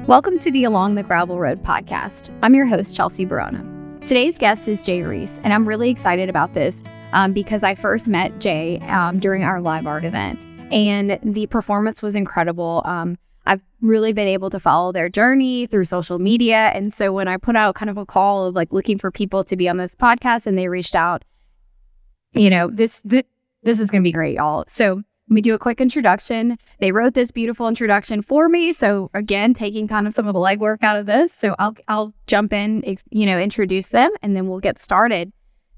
Welcome to the Along the Gravel Road podcast. I'm your host, Chelsea Barona. Today's guest is J Rees, and I'm really excited about this because I first met Jay during our live art event, and the performance was incredible. I've really been able to follow their journey through social media, and so when I put out kind of a call of like looking for people to be on this podcast, and they reached out, you know, this is going to be great, y'all. So let me do a quick introduction. They wrote this beautiful introduction for me. So again, taking kind of some of the legwork out of this. So I'll jump in, introduce them, and then we'll get started.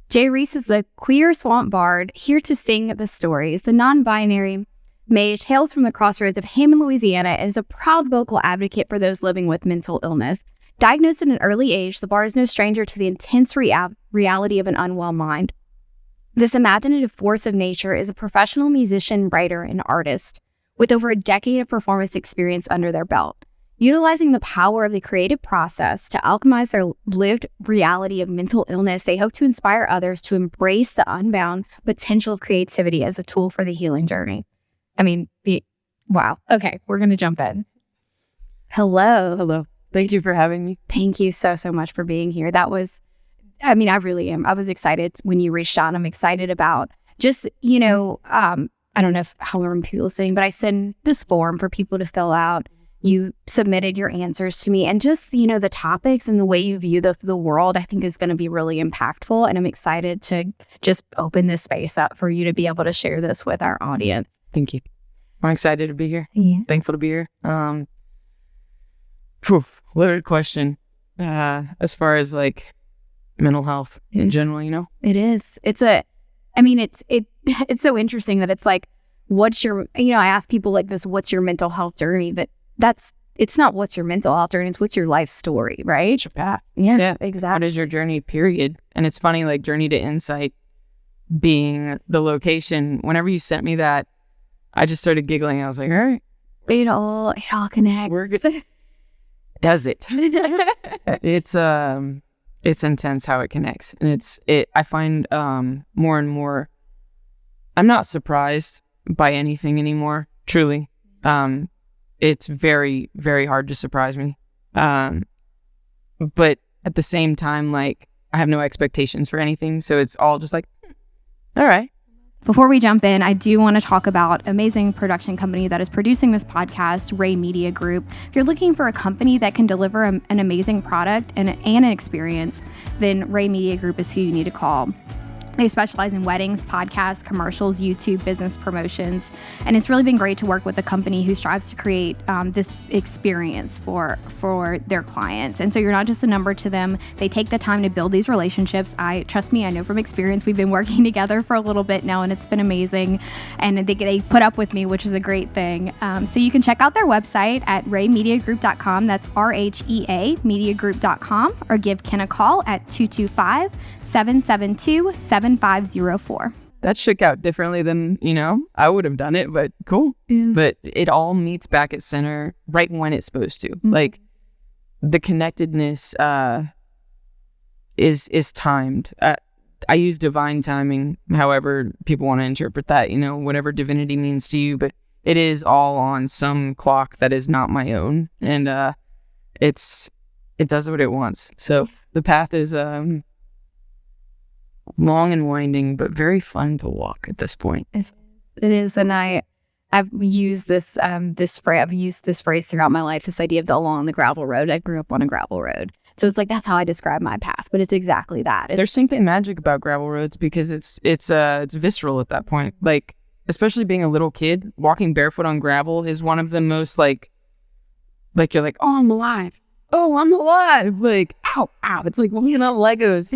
J Rees is the queer swamp bard here to sing the stories. The non-binary mage hails from the crossroads of Hammond, Louisiana, and is a proud vocal advocate for those living with mental illness. Diagnosed at an early age, the bard is no stranger to the intense reality of an unwell mind. This imaginative force of nature is a professional musician, writer, and artist with over a decade of performance experience under their belt. Utilizing the power of the creative process to alchemize their lived reality of mental illness, they hope to inspire others to embrace the unbound potential of creativity as a tool for the healing journey. Wow. Okay, we're going to jump in. Hello. Hello. Thank you for having me. Thank you so much for being here. I really am. I was excited when you reached out. I'm excited about just, I don't know however many people are listening, but I send this form for people to fill out. You submitted your answers to me, and just, the topics and the way you view the world, I think is going to be really impactful. And I'm excited to just open this space up for you to be able to share this with our audience. Thank you. I'm excited to be here. Yeah. Thankful to be here. Loaded question. As far as like mental health in general, It is. It's so interesting that it's like, what's your, I ask people like this, what's your mental health journey? But it's not what's your mental health journey, it's what's your life story, right? It's your path. Yeah, exactly. What is your journey, period? And it's funny, like Journey to Insight being the location, whenever you sent me that, I just started giggling. I was like, all right. It all connects. We're good. Does it? It's intense how it connects. And I find more and more, I'm not surprised by anything anymore, truly. It's very, very hard to surprise me. But at the same time, like, I have no expectations for anything. So it's all just like, all right. Before we jump in, I do want to talk about an amazing production company that is producing this podcast, Ray Media Group. If you're looking for a company that can deliver an amazing product and an experience, then Ray Media Group is who you need to call. They specialize in weddings, podcasts, commercials, YouTube, business promotions, and it's really been great to work with a company who strives to create this experience for their clients. And so you're not just a number to them. They take the time to build these relationships. Trust me, I know from experience. We've been working together for a little bit now, and it's been amazing. And they put up with me, which is a great thing. So you can check out their website at raymediagroup.com. That's RHEA mediagroup.com, or give Ken a call at 225-772-7504. That shook out differently than, I would have done it, but cool. Yeah. But it all meets back at center right when it's supposed to. Mm-hmm. Like, the connectedness is timed. I use divine timing, however people want to interpret that, whatever divinity means to you, but it is all on some clock that is not my own. And it does what it wants. So the path is long and winding, but very fun to walk at this point. It is, and I've used this phrase. I've used this phrase throughout my life. This idea of the along the gravel road. I grew up on a gravel road, so it's like that's how I describe my path. But it's exactly that. There's something magic about gravel roads because it's visceral at that point. Like, especially being a little kid, walking barefoot on gravel is one of the most like you're like, oh, I'm alive. Oh, I'm alive. Like, ow. It's like walking on Legos.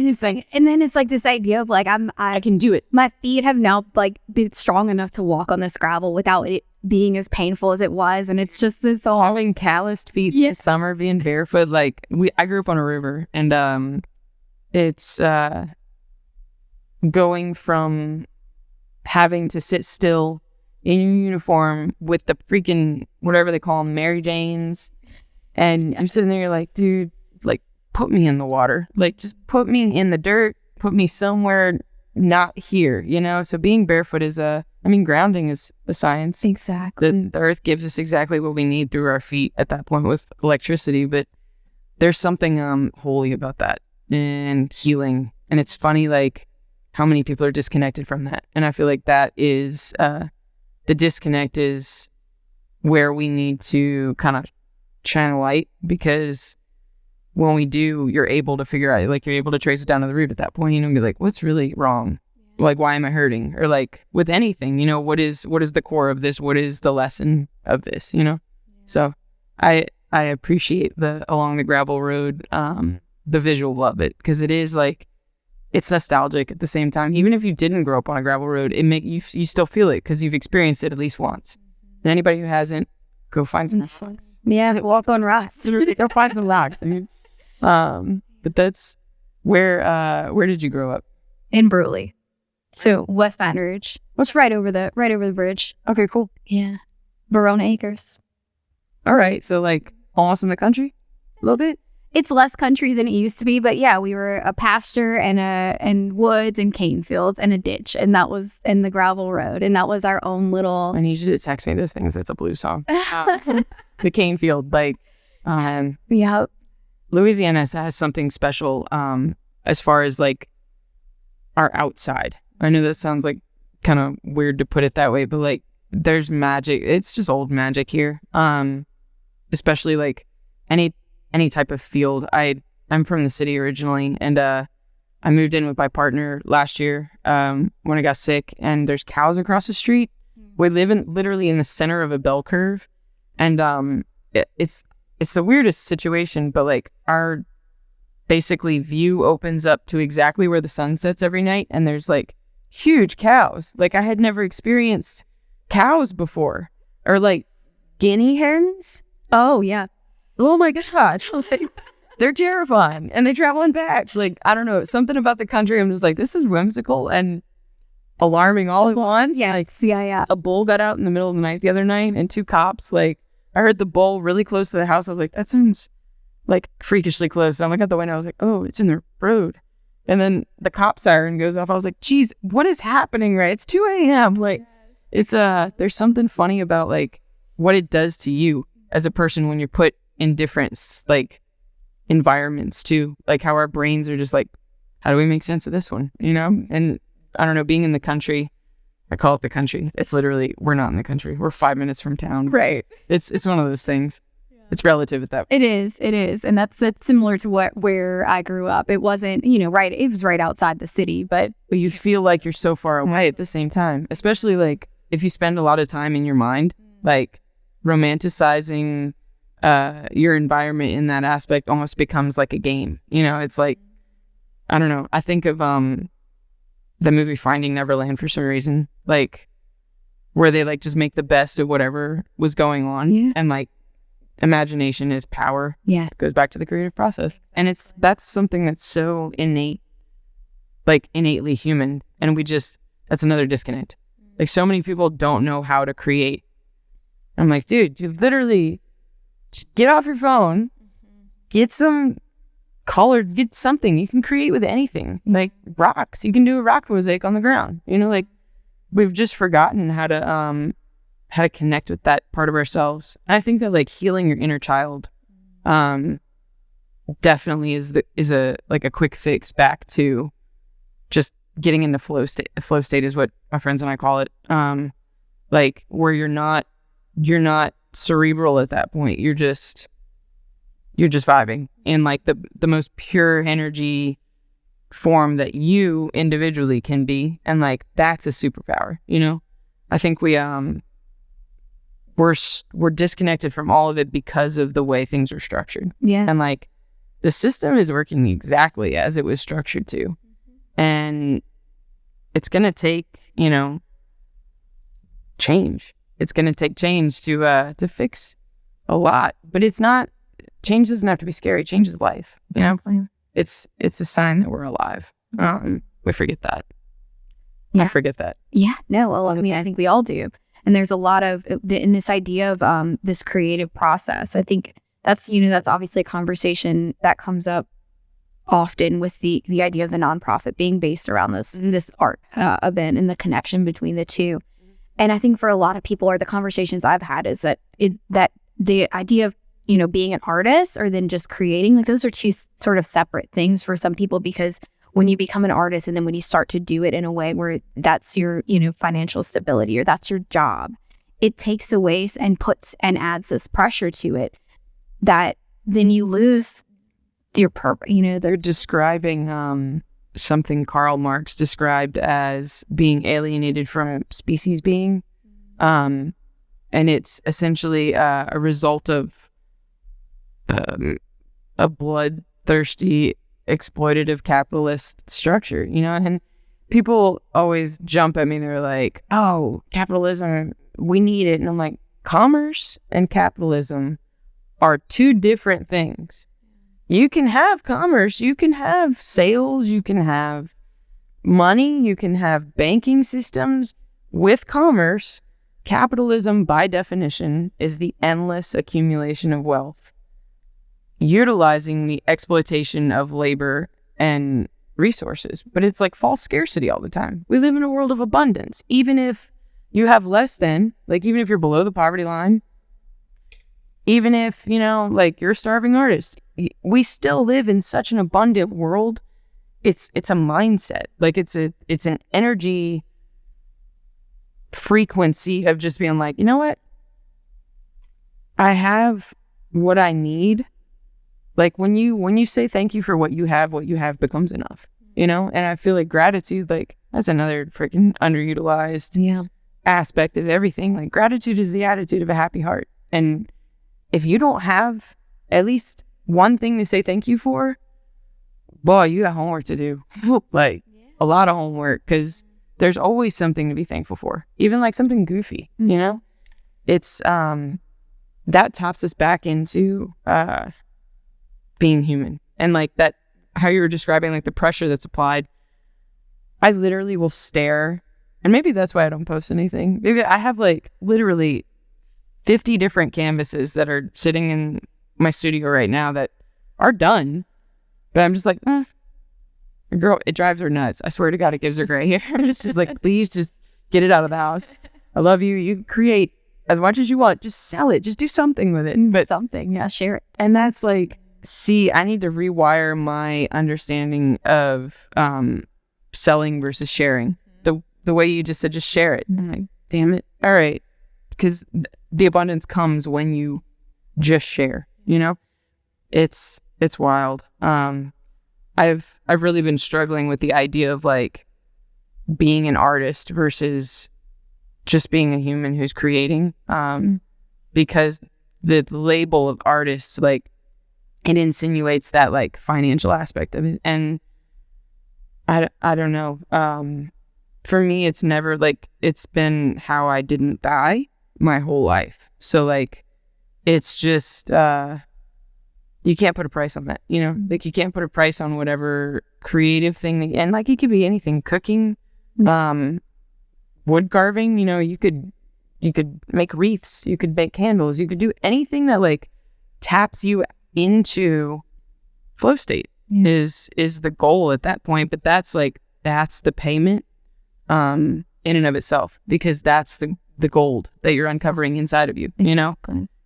And then it's like this idea of like, I can do it. My feet have now like been strong enough to walk on this gravel without it being as painful as it was. And it's just this all having calloused feet this summer, being barefoot. Like, I grew up on a river, and it's going from having to sit still in your uniform with the freaking whatever they call them, Mary Janes. And I'm sitting there, you're like, dude, like, put me in the water. Like, just put me in the dirt. Put me somewhere not here, you know? So being barefoot is grounding is a science. Exactly. The earth gives us exactly what we need through our feet at that point with electricity, but there's something holy about that and healing. And it's funny, like, how many people are disconnected from that. And I feel like that is, the disconnect is where we need to kind of shine a light, because when we do, you're able to figure out, like, you're able to trace it down to the root at that point, you know, and be like, what's really wrong? Like, why am I hurting? Or like with anything, you know, what is the core of this? What is the lesson of this, you know? So I appreciate the along the gravel road, the visual of it, because it is like, it's nostalgic at the same time. Even if you didn't grow up on a gravel road, it make you still feel it because you've experienced it at least once. And anybody who hasn't, go find some fun. Yeah, walk on rocks. Go find some rocks. I mean, but that's where did you grow up? In Bruley. So West Baton Rouge. What's right over the bridge? Okay, cool. Yeah. Verona Acres. All right. So like almost in the country? A little bit? It's less country than it used to be, but yeah, we were a pasture and woods and cane fields and a ditch, and that was in the gravel road, and that was our own little. I need you to text me those things. That's a blues song. The cane field, like, yeah. Louisiana has something special, as far as like our outside. I know that sounds like kind of weird to put it that way, but like there's magic. It's just old magic here. Especially like any type of field. I'm from the city originally, and I moved in with my partner last year when I got sick, and there's cows across the street. We live literally in the center of a bell curve, and it's the weirdest situation, but like our basically view opens up to exactly where the sun sets every night, and there's like huge cows. Like I had never experienced cows before, or like guinea hens. Oh yeah. Oh my gosh. They're terrifying, and they travel in packs. Like, I don't know, something about the country. I'm just like, this is whimsical and alarming all at once. Yes. Like, yeah. A bull got out in the middle of the night the other night, and 2 cops, like, I heard the bull really close to the house. I was like, that sounds like freakishly close. So I look out the window. I was like, oh, it's in the road. And then the cop siren goes off. I was like, geez, what is happening? Right? It's 2 a.m. Like, it's there's something funny about like what it does to you as a person when you're put in different like environments too, like how our brains are just like, how do we make sense of this one, you know? And I don't know, being in the country, I call it the country, it's literally, we're not in the country, we're 5 minutes from town, right? It's one of those things. It's relative at that point. It is, and that's similar to where I grew up. It wasn't, you know, right, it was right outside the city, but you feel like you're so far away at the same time, especially like if you spend a lot of time in your mind, like romanticizing your environment in that aspect almost becomes like a game, you know? It's like, I don't know, I think of the movie Finding Neverland for some reason, like where they like just make the best of whatever was going on, and like imagination is power. It goes back to the creative process, and that's something that's so innate, like innately human, and that's another disconnect. Like so many people don't know how to create. I'm like, dude, you literally just get off your phone, get some color, get something. You can create with anything. Like rocks. You can do a rock mosaic on the ground. You know, like we've just forgotten how to connect with that part of ourselves. And I think that like healing your inner child definitely is a quick fix back to just getting into flow state. Flow state is what my friends and I call it. Like where you're not cerebral at that point, you're just vibing in like the most pure energy form that you individually can be, and like that's a superpower, you know? I think we're disconnected from all of it because of the way things are structured, and like the system is working exactly as it was structured to, and it's gonna take, you know, change. It's going to take change to fix a lot, but change doesn't have to be scary. Change is life. You know, it's a sign that we're alive. We forget that. I forget that. Yeah, no, well, I mean, I think we all do. And there's a lot of in this idea of this creative process. I think that's, you know, that's obviously a conversation that comes up often with the idea of the nonprofit being based around this art event and the connection between the two. And I think for a lot of people, or the conversations I've had, is that the idea of, you know, being an artist or then just creating, like those are two sort of separate things for some people, because when you become an artist and then when you start to do it in a way where that's your, you know, financial stability or that's your job, it takes away and puts and adds this pressure to it that then you lose your purpose. You know, they're describing something Karl Marx described as being alienated from species being. And it's essentially a result of a bloodthirsty, exploitative capitalist structure, you know? And people always jump at me. They're like, oh, capitalism, we need it. And I'm like, commerce and capitalism are two different things. You can have commerce, you can have sales, you can have money, you can have banking systems. With commerce, capitalism, by definition, is the endless accumulation of wealth, utilizing the exploitation of labor and resources. But it's like false scarcity all the time. We live in a world of abundance. Even if you have less than, like, even if you're below the poverty line, even if, you know, like, you're a starving artist, we still live in such an abundant world. It's a mindset. Like, it's an energy frequency of just being like, you know what? I have what I need. Like, when you say thank you for what you have becomes enough, you know? And I feel like gratitude, like, that's another freaking underutilized aspect of everything. Like, gratitude is the attitude of a happy heart. And if you don't have at least one thing to say thank you for, boy, you got homework to do. Like, a lot of homework, because there's always something to be thankful for, even like something goofy, you know? It's, that taps us back into being human. And like that, how you were describing, like the pressure that's applied, I literally will stare, and maybe that's why I don't post anything. Maybe I have like literally 50 different canvases that are sitting in my studio right now that are done, but I'm just like, girl, it drives her nuts. I swear to God, it gives her gray hair. It's just like, please just get it out of the house. I love you. You can create as much as you want. Just sell it. Just do something with it. But something, share it. And that's like, see, I need to rewire my understanding of selling versus sharing. The way you just said, just share it. I'm like, damn it. All right. Because the abundance comes when you just share, you know? It's wild. I've really been struggling with the idea of like being an artist versus just being a human who's creating, because the label of artist, like, it insinuates that like financial aspect of it. And I don't know. For me, it's never like, it's been how I didn't die my whole life. So like, it's just, you can't put a price on that, you know? Like, you can't put a price on whatever creative thing. And like, it could be anything, cooking, wood carving, you know, you could make wreaths, you could make candles, you could do anything that like taps you into flow state is the goal at that point. But that's the payment, in and of itself, because that's the gold that you're uncovering inside of you, you know?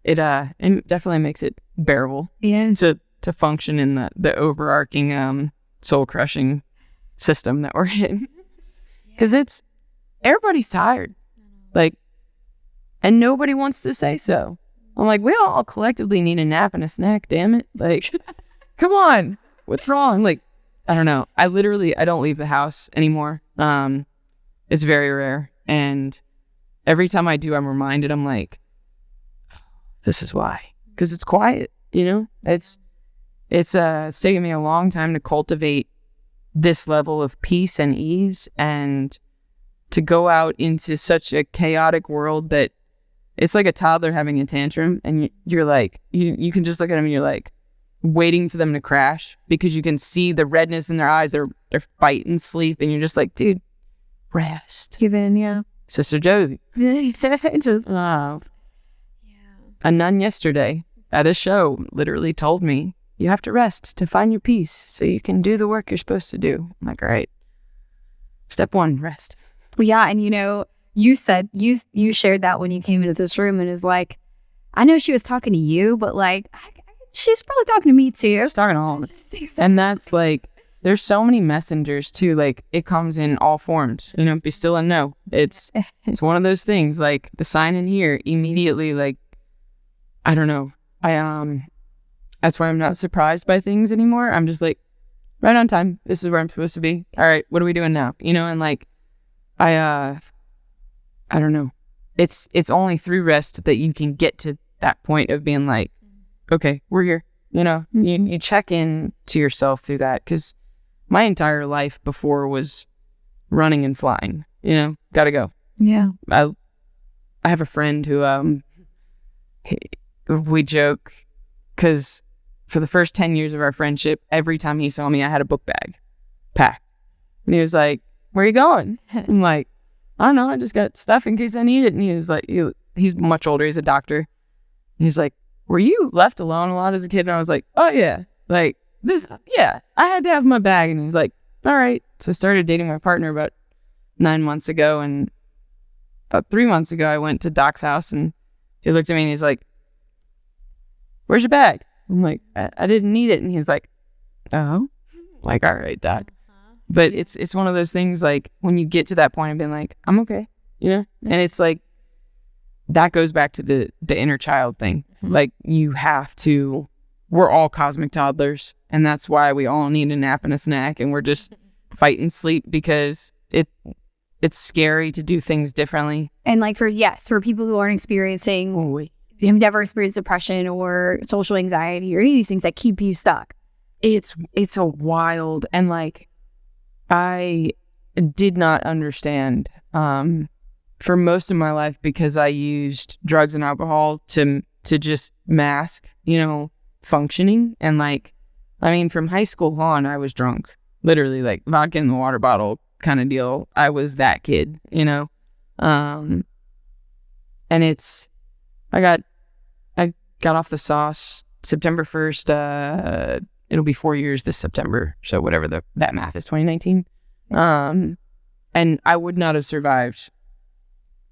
It definitely makes it bearable to function in the overarching soul crushing system that we're in, because everybody's tired, like, and nobody wants to say so. I'm like, we all collectively need a nap and a snack, damn it. Like, come on, what's wrong? Like, I don't know. I don't leave the house anymore. It's very rare, and every time I do, I'm reminded, I'm like, this is why, because it's quiet, you know? It's taken me a long time to cultivate this level of peace and ease, and to go out into such a chaotic world that it's like a toddler having a tantrum, and you're like, you can just look at them and you're like waiting for them to crash, because you can see the redness in their eyes. They're fighting sleep, and you're just like, dude, rest. Give in, Sister Josie. A nun yesterday at a show literally told me, you have to rest to find your peace so you can do the work you're supposed to do. I'm like, all right, step one, rest. Yeah. And you said you shared that when you came into this room, and is like, I know she was talking to you, but like she's probably talking to me too. She's talking to all of us. And that's like, there's so many messengers too. Like it comes in all forms, be still and know. It's one of those things, like the sign in here immediately, like, I don't know. That's why I'm not surprised by things anymore. I'm just like, right on time. This is where I'm supposed to be. All right, what are we doing now? And like, I don't know. It's only through rest that you can get to that point of being like, okay, we're here. You check in to yourself through that, because my entire life before was running and flying. Gotta go. Yeah. I have a friend who we joke, because for the first 10 years of our friendship, every time he saw me, I had a book bag packed, and he was like, "Where are you going?" I'm like, I don't know, I just got stuff in case I need it. And he was like, he's much older, he's a doctor. And he's like, were you left alone a lot as a kid? And I was like, oh yeah, like this, yeah, I had to have my bag. And he's like, all right. So I started dating my partner about 9 months ago, and about 3 months ago, I went to Doc's house, and he looked at me and he's like, where's your bag? I'm like, I didn't need it. And he's like, oh, like, all right, Doc. But it's one of those things, like, when you get to that point of being like, I'm okay, and it's like, that goes back to the inner child thing. Like, you have to, we're all cosmic toddlers, and that's why we all need a nap and a snack, and we're just fighting sleep, because it's scary to do things differently. And like, for people who aren't experiencing, have never experienced depression or social anxiety or any of these things that keep you stuck, it's a wild, and like, I did not understand for most of my life, because I used drugs and alcohol to just mask, functioning. And like, I mean, from high school on, I was drunk, literally, like vodka in the water bottle kind of deal. I was that kid, and I got off the sauce September 1st. It'll be 4 years this September. So whatever that math is, 2019. And I would not have survived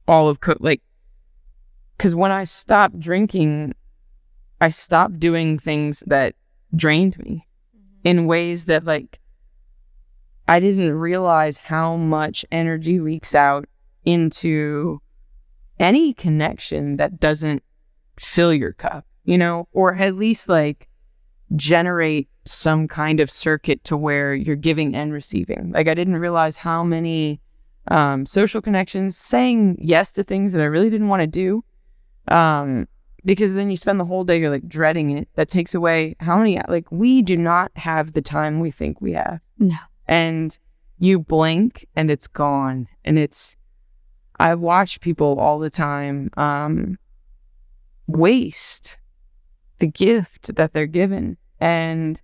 all of because when I stopped drinking, I stopped doing things that drained me in ways that, like, I didn't realize how much energy leaks out into any connection that doesn't fill your cup, or at least like generate some kind of circuit to where you're giving and receiving. Like, I didn't realize how many social connections, saying yes to things that I really didn't want to do, because then you spend the whole day, you're like dreading it. That takes away how many, like, we do not have the time we think we have. No. And you blink and it's gone. And I watch people all the time waste the gift that they're given. And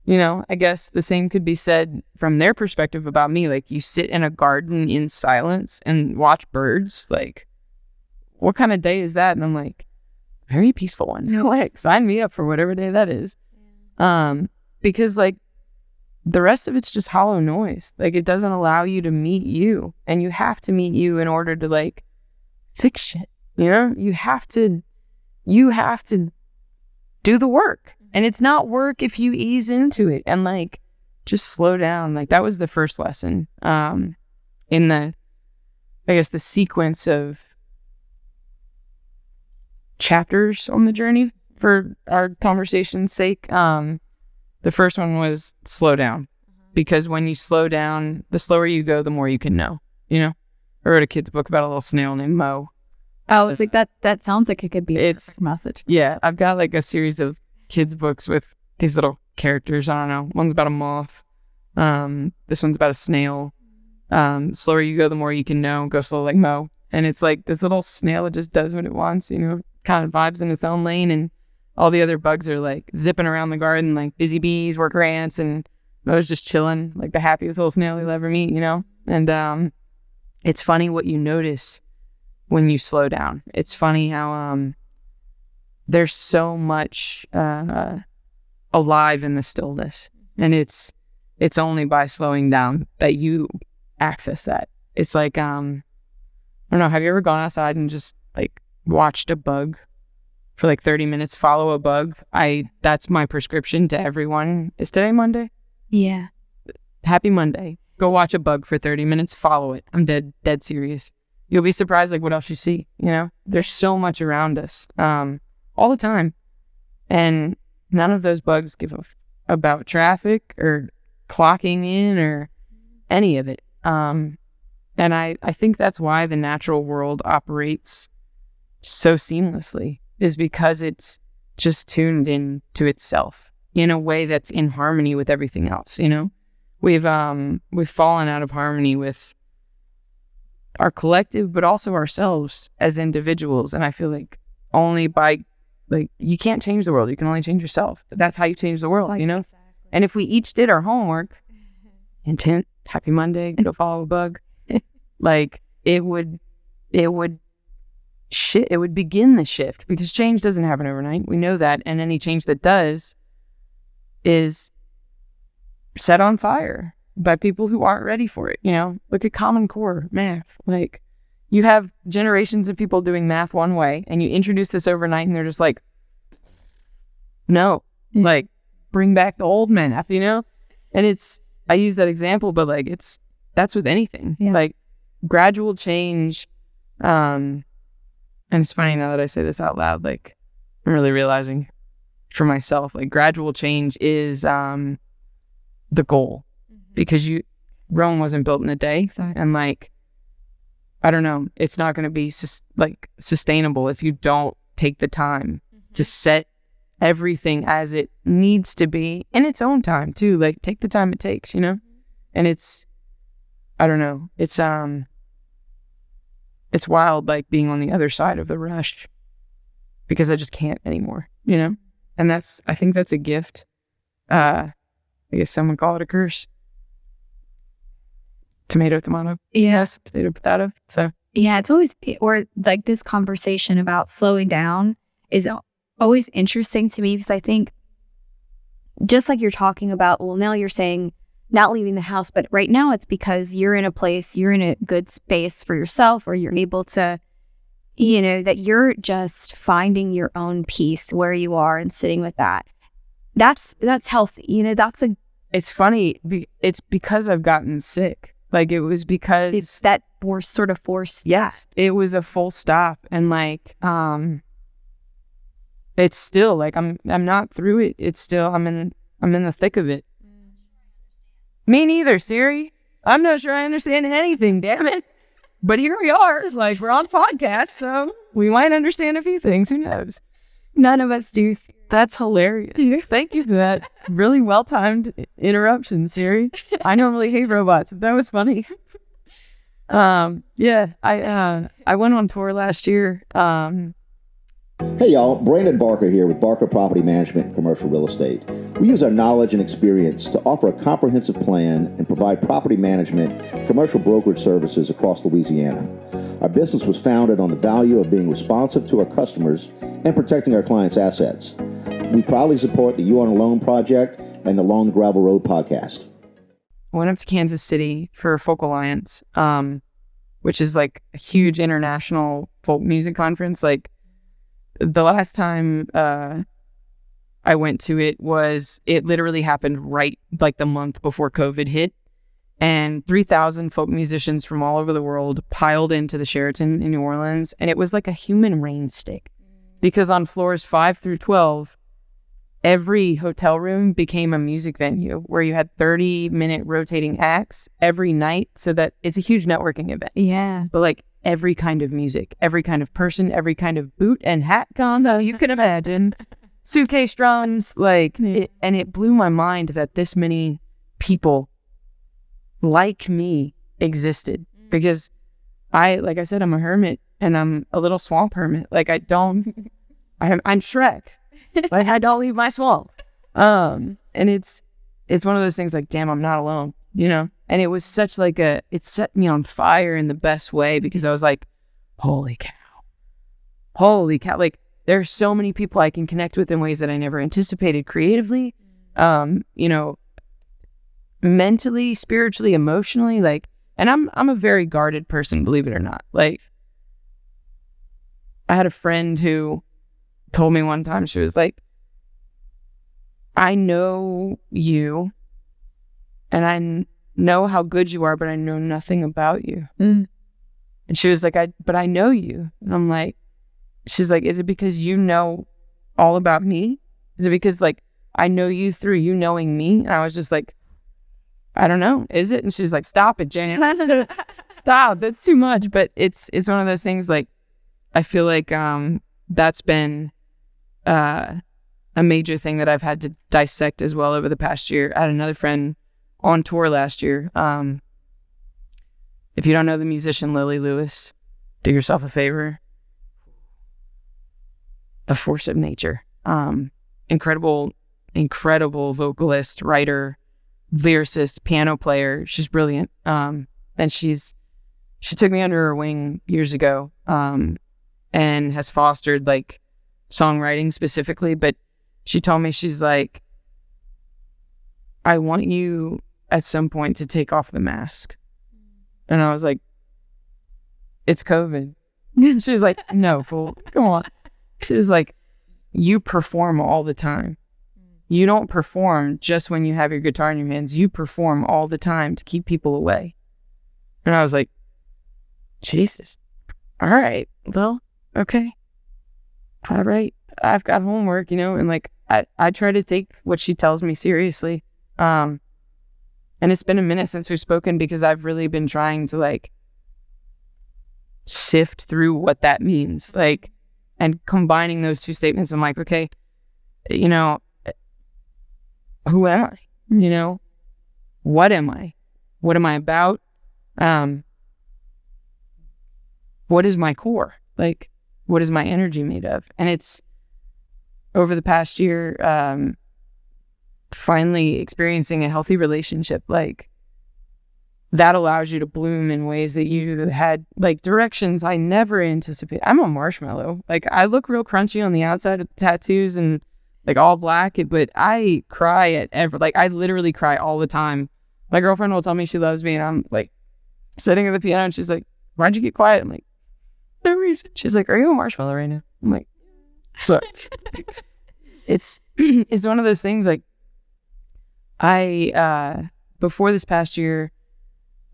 I guess the same could be said from their perspective about me. Like, you sit in a garden in silence and watch birds. Like, what kind of day is that? And I'm like, very peaceful one. Like, sign me up for whatever day that is. Because like, the rest of it's just hollow noise. Like, it doesn't allow you to meet you, and you have to meet you in order to like fix shit. You have to do the work. And it's not work if you ease into it and like just slow down. Like, that was the first lesson in the sequence of chapters on the journey for our conversation's sake. The first one was slow down, because when you slow down, the slower you go, the more you can know. I wrote a kid's book about a little snail named Mo. Oh, it's like that sounds like it could be a perfect message. Yeah, I've got like a series of kids books with these little characters. I don't know. One's about a moth. This one's about a snail. Slower you go, the more you can know. Go slow like Mo. And it's like this little snail that just does what it wants, kind of vibes in its own lane, and all the other bugs are like zipping around the garden like busy bees, worker ants, and Mo's just chilling, like the happiest little snail you'll ever meet, And it's funny what you notice when you slow down. It's funny how there's so much alive in the stillness. And it's only by slowing down that you access that. It's like, I don't know, have you ever gone outside and just like watched a bug for like 30 minutes, follow a bug? That's my prescription to everyone. Is today Monday? Yeah. Happy Monday. Go watch a bug for 30 minutes, follow it. I'm dead serious. You'll be surprised like what else you see, you know? There's so much around us, all the time. And none of those bugs give a about traffic or clocking in or any of it. And I think that's why the natural world operates so seamlessly, is because it's just tuned in to itself in a way that's in harmony with everything else, you know? We've fallen out of harmony with our collective, but also ourselves as individuals. And I feel like only by, like, you can't change the world. You can only change yourself. That's how you change the world, you know? Exactly. And if we each did our homework, intent, happy Monday, go follow a bug, like it would begin the shift, because change doesn't happen overnight. We know that. And any change that does is set on fire by people who aren't ready for it. You know, look at Common Core math. Like, you have generations of people doing math one way, and you introduce this overnight and they're just like, no, like, bring back the old math, you know? And I use that example, but like, that's with anything. Yeah. Like, gradual change, and it's funny now that I say this out loud, like, I'm really realizing for myself, like, gradual change is the goal, because Rome wasn't built in a day. Exactly. And like, I don't know, it's not going to be sustainable if you don't take the time to set everything as it needs to be in its own time too. Like, take the time it takes, you know? And I don't know, it's wild, like, being on the other side of the rush, because I just can't anymore, you know? And I think that's a gift. I guess some would call it a curse. Tomato, tomato. Yes, potato, potato. So yeah, it's always, or like, this conversation about slowing down is always interesting to me, because I think, just like you're talking about, well, now you're saying not leaving the house, but right now it's because you're in a place, you're in a good space for yourself, or you're able to, you know, that you're just finding your own peace where you are and sitting with that. That's healthy. You know, it's funny. It's because I've gotten sick. Like, it was because it's that sort of force. Yes, it was a full stop. And like, it's still like, I'm not through it. It's still, I'm in the thick of it. Me neither, Siri. I'm not sure I understand anything, damn it. But here we are. Like, we're on podcast, so we might understand a few things. Who knows? None of us do. That's hilarious. Thank you for that really well-timed interruption, Siri. I normally hate robots, but that was funny. Yeah, I went on tour last year. Hey y'all, Brandon Barker here with Barker Property Management and Commercial Real Estate. We use our knowledge and experience to offer a comprehensive plan and provide property management and commercial brokerage services across Louisiana. Our business was founded on the value of being responsive to our customers and protecting our clients' assets. We proudly support the You on a Loan project and the Long Gravel Road podcast. I went up to Kansas City for Folk Alliance, which is like a huge international folk music conference. Like, the last time I went to it literally happened right like the month before COVID hit, and 3,000 folk musicians from all over the world piled into the Sheraton in New Orleans, and it was like a human rain stick, because on floors 5 through 12, every hotel room became a music venue where you had 30-minute rotating acts every night, so that it's a huge networking event. Yeah. But like, every kind of music, every kind of person, every kind of boot and hat combo you can imagine, suitcase drums, like, and it blew my mind that this many people like me existed, because like I said, I'm a hermit, and I'm a little swamp hermit. Like, I'm Shrek. Like, I don't leave my swamp. And it's one of those things, like, damn, I'm not alone, you know? And it was such like it set me on fire in the best way, because I was like, holy cow. Like, there's so many people I can connect with in ways that I never anticipated creatively, you know, mentally, spiritually, emotionally, like, and I'm a very guarded person, believe it or not. Like, I had a friend who told me one time, she was like, I know you and I know how good you are, but I know nothing about you. And she was like, but I know you. And I'm like, she's like, is it because you know all about me? Is it because like I know you through you knowing me? And I was just like, I don't know. Is it? And she's like, stop it, Jen. Stop. That's too much. But it's one of those things, like, I feel like that's been a major thing that I've had to dissect as well over the past year. I had another friend on tour last year. If you don't know the musician Lily Lewis, do yourself a favor. A force of nature. Incredible vocalist, writer, lyricist, piano player. She's brilliant. And she took me under her wing years ago, and has fostered like songwriting specifically. But she told me, she's like, I want you at some point to take off the mask. And I was like, it's COVID. She's like, no, fool, come on. She's like, you perform all the time. You don't perform just when you have your guitar in your hands. You perform all the time to keep people away. And I was like, Jesus. All right. Well, okay. All right. I've got homework, you know, and like, I try to take what she tells me seriously. And it's been a minute since we've spoken because I've really been trying to like sift through what that means. Like, and combining those two statements, I'm like, okay, you know, who am I? You know, what am I? What am I about? What is my core? Like, what is my energy made of? And it's over the past year, finally experiencing a healthy relationship, like that allows you to bloom in ways that you had like directions I never anticipated. I'm a marshmallow. Like, I look real crunchy on the outside of the tattoos and like all black, but I cry like I literally cry all the time. My girlfriend will tell me she loves me and I'm like sitting at the piano and she's like, why'd you get quiet? I'm like, no reason. She's like, are you a marshmallow right now? I'm like, sorry. It's one of those things, like, I before this past year,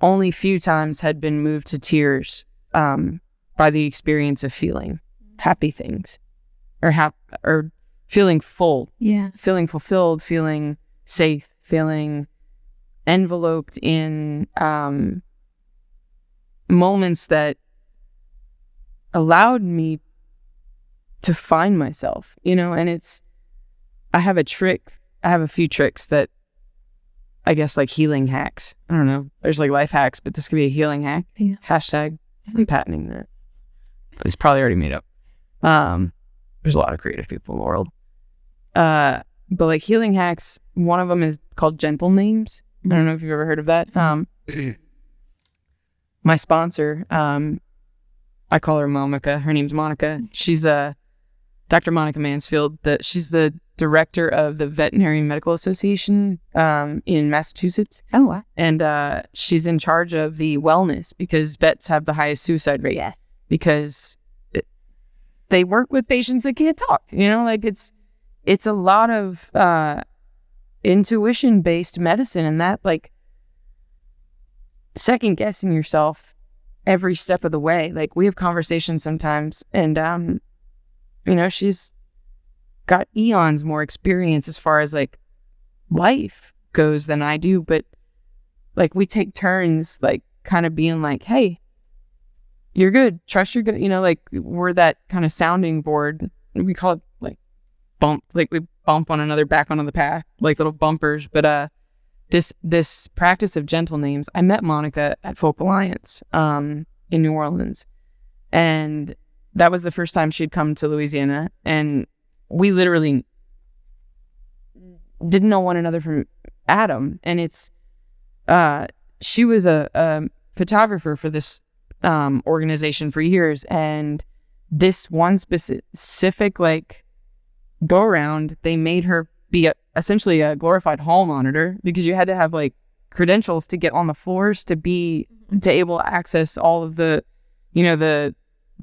only few times had been moved to tears by the experience of feeling happy things or feeling full, feeling fulfilled, feeling safe, feeling enveloped in moments that allowed me to find myself, you know. And I have a few tricks that I guess like healing hacks. I don't know. There's like life hacks, but this could be a healing hack. Yeah. Hashtag, I'm patenting that. It's probably already made up. There's a lot of creative people in the world. But like healing hacks, one of them is called gentle names. I don't know if you've ever heard of that. My sponsor, I call her Monica. Her name's Monica. She's Dr. Monica Mansfield. She's the director of the Veterinary Medical Association in Massachusetts. Oh, wow. And she's in charge of the wellness because vets have the highest suicide rate. Yes. Because they work with patients that can't talk. You know, like it's a lot of intuition-based medicine, and that like second guessing yourself every step of the way. Like, we have conversations sometimes, and you know, she's got eons more experience as far as like life goes than I do, but like we take turns like kind of being like, hey, you're good, trust you're good, you know, like we're that kind of sounding board. We call it like bump, like we bump one another back onto the path, like little bumpers. But this practice of gentle names, I met Monica at Folk Alliance in New Orleans, and that was the first time she'd come to Louisiana, and we literally didn't know one another from Adam. And she was a photographer for this organization for years, and this one specific like go around, they made her be essentially a glorified hall monitor because you had to have like credentials to get on the floors to able to access all of the, the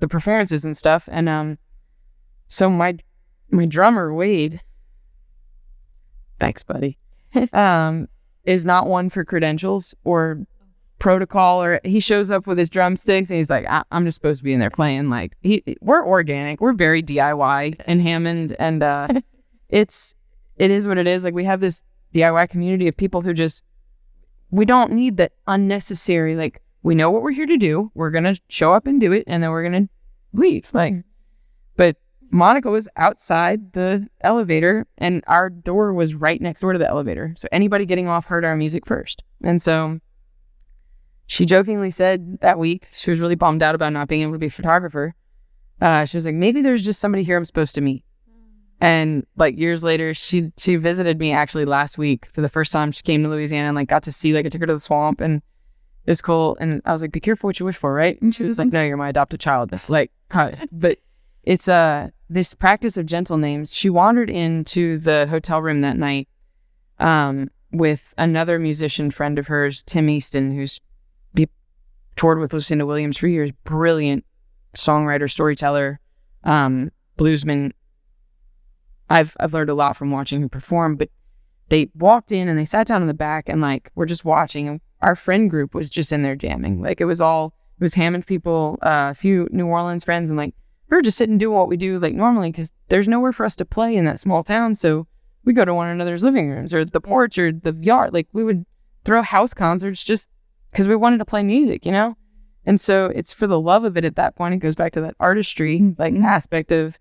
performances and stuff. And so my drummer Wade, thanks buddy, is not one for credentials or protocol, or he shows up with his drumsticks and he's like, I'm just supposed to be in there playing. Like we're organic, we're very DIY in Hammond, and it is what it is. Like we have this DIY community of people who we don't need the unnecessary, like we know what we're here to do, we're gonna show up and do it, and then we're gonna leave. Like, but Monica was outside the elevator and our door was right next door to the elevator, so anybody getting off heard our music first. And so she jokingly said that week she was really bummed out about not being able to be a photographer. She was like, maybe there's just somebody here I'm supposed to meet. And like years later, she visited me actually last week for the first time. She came to Louisiana and like got to see, like I took her to the swamp and it was cool. And I was like, be careful what you wish for, right? And she was like, no, you're my adopted child. Like, but it's this practice of gentle names. She wandered into the hotel room that night with another musician friend of hers, Tim Easton, who's toured with Lucinda Williams for years. Brilliant songwriter, storyteller, bluesman. I've learned a lot from watching him perform, but they walked in and they sat down in the back and like we're just watching, and our friend group was just in there jamming. Like it was Hammond people, a few New Orleans friends, and like we were just sitting doing what we do like normally because there's nowhere for us to play in that small town. So we go to one another's living rooms or the porch or the yard. Like we would throw house concerts just because we wanted to play music, And so it's for the love of it at that point. It goes back to that artistry like aspect of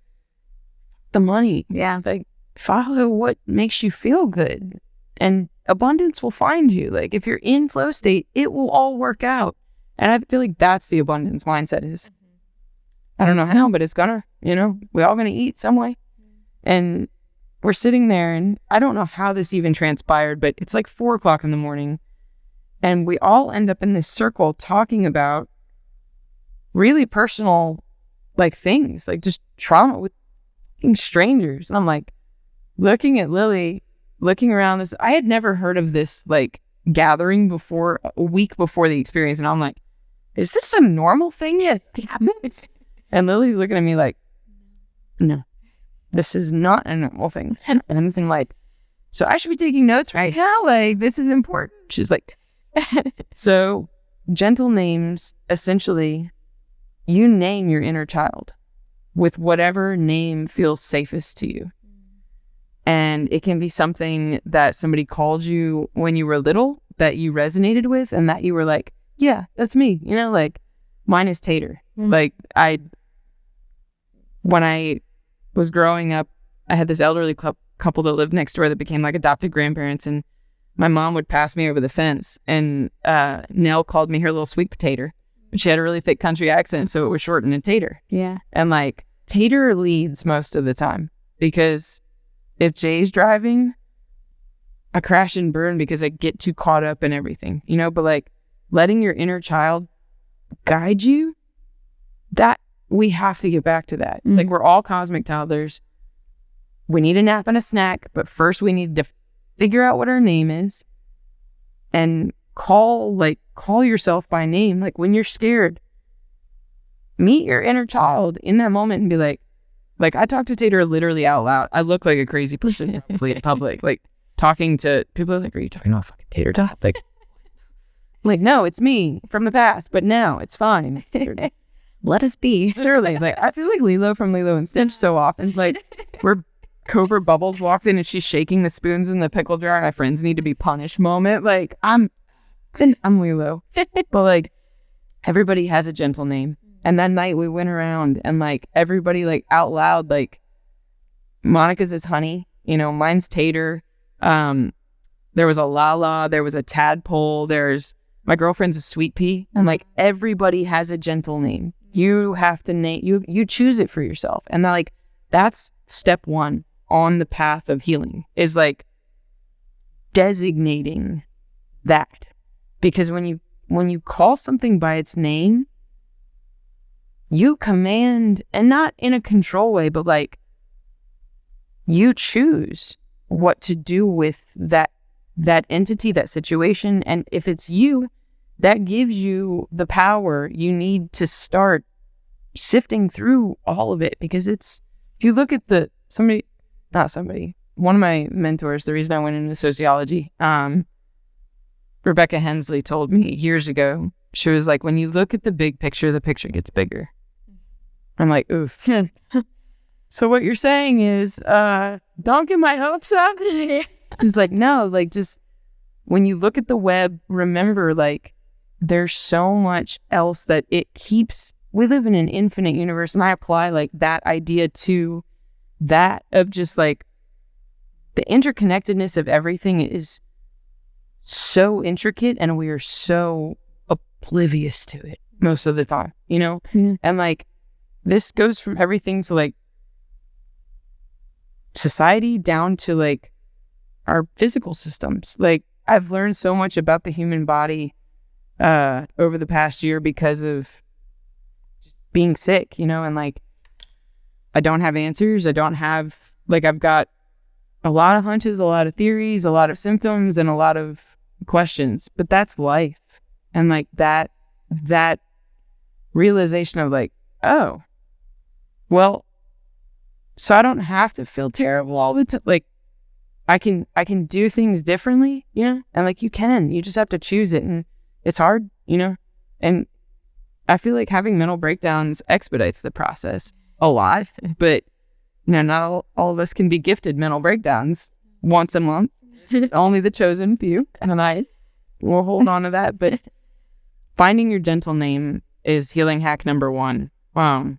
the money. Yeah. Like follow what makes you feel good and abundance will find you. Like if you're in flow state, it will all work out. And I feel like that's the abundance mindset is. I don't know how, but it's gonna, we all gonna eat some way. And we're sitting there and I don't know how this even transpired, but it's like 4:00 in the morning. And we all end up in this circle talking about really personal, like things, like just trauma with strangers. And I'm like looking at Lily, looking around this. I had never heard of this like gathering before, a week before the experience. And I'm like, is this a normal thing that happens? And Lily's looking at me like, no, this is not a normal thing. And I'm like, so I should be taking notes right now? Like, this is important. She's like, so gentle names, essentially, you name your inner child with whatever name feels safest to you. And it can be something that somebody called you when you were little that you resonated with and that you were like, yeah, that's me. Like mine is Tater. Like when I was growing up, I had this elderly couple that lived next door that became like adopted grandparents, and my mom would pass me over the fence, and Nell called me her little sweet potato. She had a really thick country accent, so it was shortened to Tater. Yeah. And like Tater leads most of the time because if Jay's driving, I crash and burn because I get too caught up in everything, but like letting your inner child guide you, that we have to get back to that. Like we're all cosmic toddlers. We need a nap and a snack, but first we need to figure out what our name is and call yourself by name. Like when you're scared, meet your inner child in that moment and be like I talk to Tater literally out loud. I look like a crazy person in public, like talking to people. Are like, are you talking about fucking Tater Tot? Like no, it's me from the past, but now it's fine. Let us be. Literally, like I feel like Lilo from Lilo and Stitch so often. Like where Cobra Bubbles walks in and she's shaking the spoons in the pickle jar. My friends need to be punished moment. Like I'm Lilo, but like everybody has a gentle name. And that night we went around and like everybody like out loud, like Monica's is Honey, mine's Tater. There was a Lala, there was a Tadpole, there's my girlfriend's a Sweet Pea, and like everybody has a gentle name. You have to name you choose it for yourself, and that's step one on the path of healing is like designating that, because when you call something by its name, you command, and not in a control way, but like you choose what to do with that entity, that situation. And if it's you, that gives you the power you need to start sifting through all of it. Because if you look at one of my mentors, the reason I went into sociology, Rebecca Hensley told me years ago, she was like, when you look at the big picture, the picture gets bigger. I'm like, oof. So what you're saying is, don't get my hopes up. She's like, no, like, just when you look at the web, remember, like, there's so much else that it keeps. We live in an infinite universe, and I apply like that idea to that of just like the interconnectedness of everything is so intricate, and we are so oblivious to it most of the time, you know? Yeah. And like, this goes from everything to like society down to like our physical systems. Like, I've learned so much about the human body over the past year because of being sick, you know, and like, I don't have answers. I've got a lot of hunches, a lot of theories, a lot of symptoms, and a lot of questions, but that's life. And like that realization of like, oh, well, so I don't have to feel terrible all the time. Like, I can do things differently, you know? And like, you just have to choose it. And it's hard, you know? And I feel like having mental breakdowns expedites the process a lot, but you know, not all of us can be gifted mental breakdowns once a month. Only the chosen few, and I will hold on to that. But finding your gentle name is healing hack number 1. And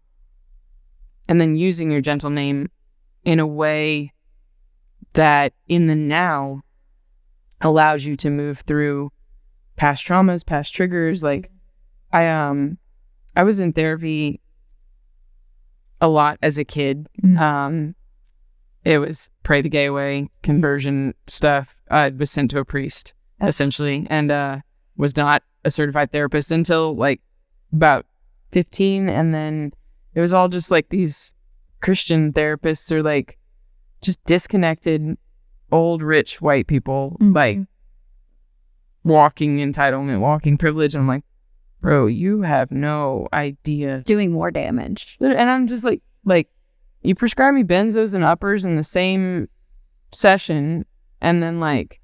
then using your gentle name in a way that in the now allows you to move through past traumas, past triggers. Like, I was in therapy a lot as a kid. It was pray the gay away, conversion stuff. I was sent to a priest, essentially, and was not a certified therapist until like about 15. And then it was all just like these Christian therapists or like just disconnected old rich white people, like walking entitlement, walking privilege. And I'm like, bro, you have no idea. Doing more damage. And I'm just like, you prescribe me benzos and uppers in the same session, and then like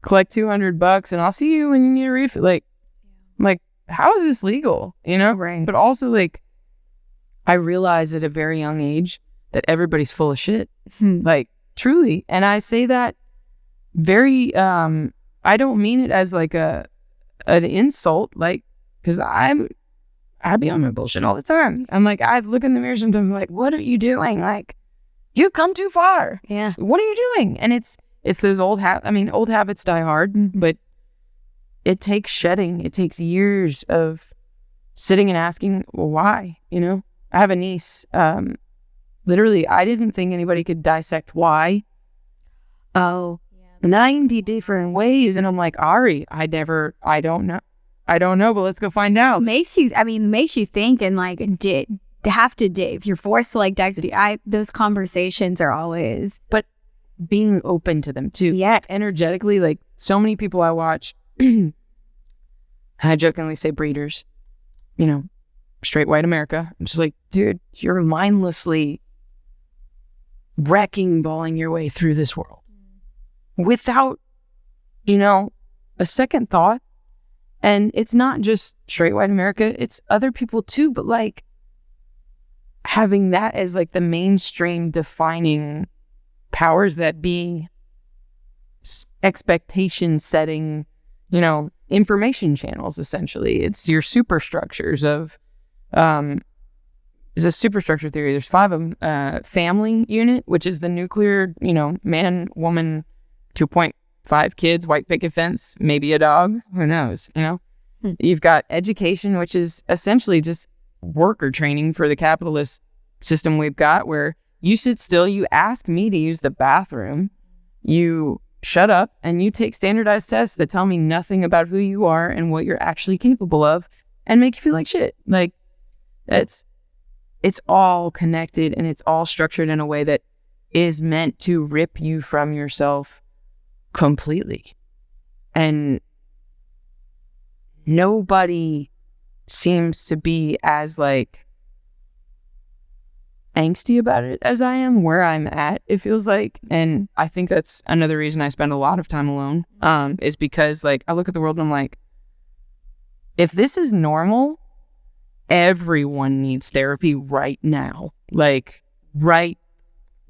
collect $200 and I'll see you when you need a refill. Like, how is this legal? You know? Right. But also, like, I realized at a very young age that everybody's full of shit. Like, truly. And I say that very, I don't mean it as like an insult, like, because I be on my bullshit all the time. I'm like, I look in the mirror sometimes, I'm like, what are you doing? Like, you've come too far. Yeah. What are you doing? And it's those old habits die hard, but it takes shedding. It takes years of sitting and asking, well, why? You know, I have a niece. Literally, I didn't think anybody could dissect why. 90 different ways. And I'm like, Ari, I don't know, but let's go find out. Makes you think and like have to dig. You're forced to like dissect. Those conversations are always, but being open to them too. Yeah. Energetically, like so many people I watch, I jokingly say breeders, you know, straight white America. I'm just like, dude, you're mindlessly wrecking balling your way through this world without, you know, a second thought. And it's not just straight white America, it's other people too, but like having that as like the mainstream defining powers that be, expectation setting, you know, information channels. Essentially, it's your superstructures of is a superstructure theory. There's 5 of them. Family unit, which is the nuclear, you know, man, woman, 2.5 kids, white picket fence, maybe a dog, who knows, you know. You've got education, which is essentially just worker training for the capitalist system we've got, where you sit still, you ask me to use the bathroom, you shut up, and you take standardized tests that tell me nothing about who you are and what you're actually capable of and make you feel like shit. Like, it's all connected, and it's all structured in a way that is meant to rip you from yourself completely. And nobody seems to be as like angsty about it as I am where I'm at, it feels like. And I think that's another reason I spend a lot of time alone, is because like I look at the world and I'm like, if this is normal, everyone needs therapy right now. Like right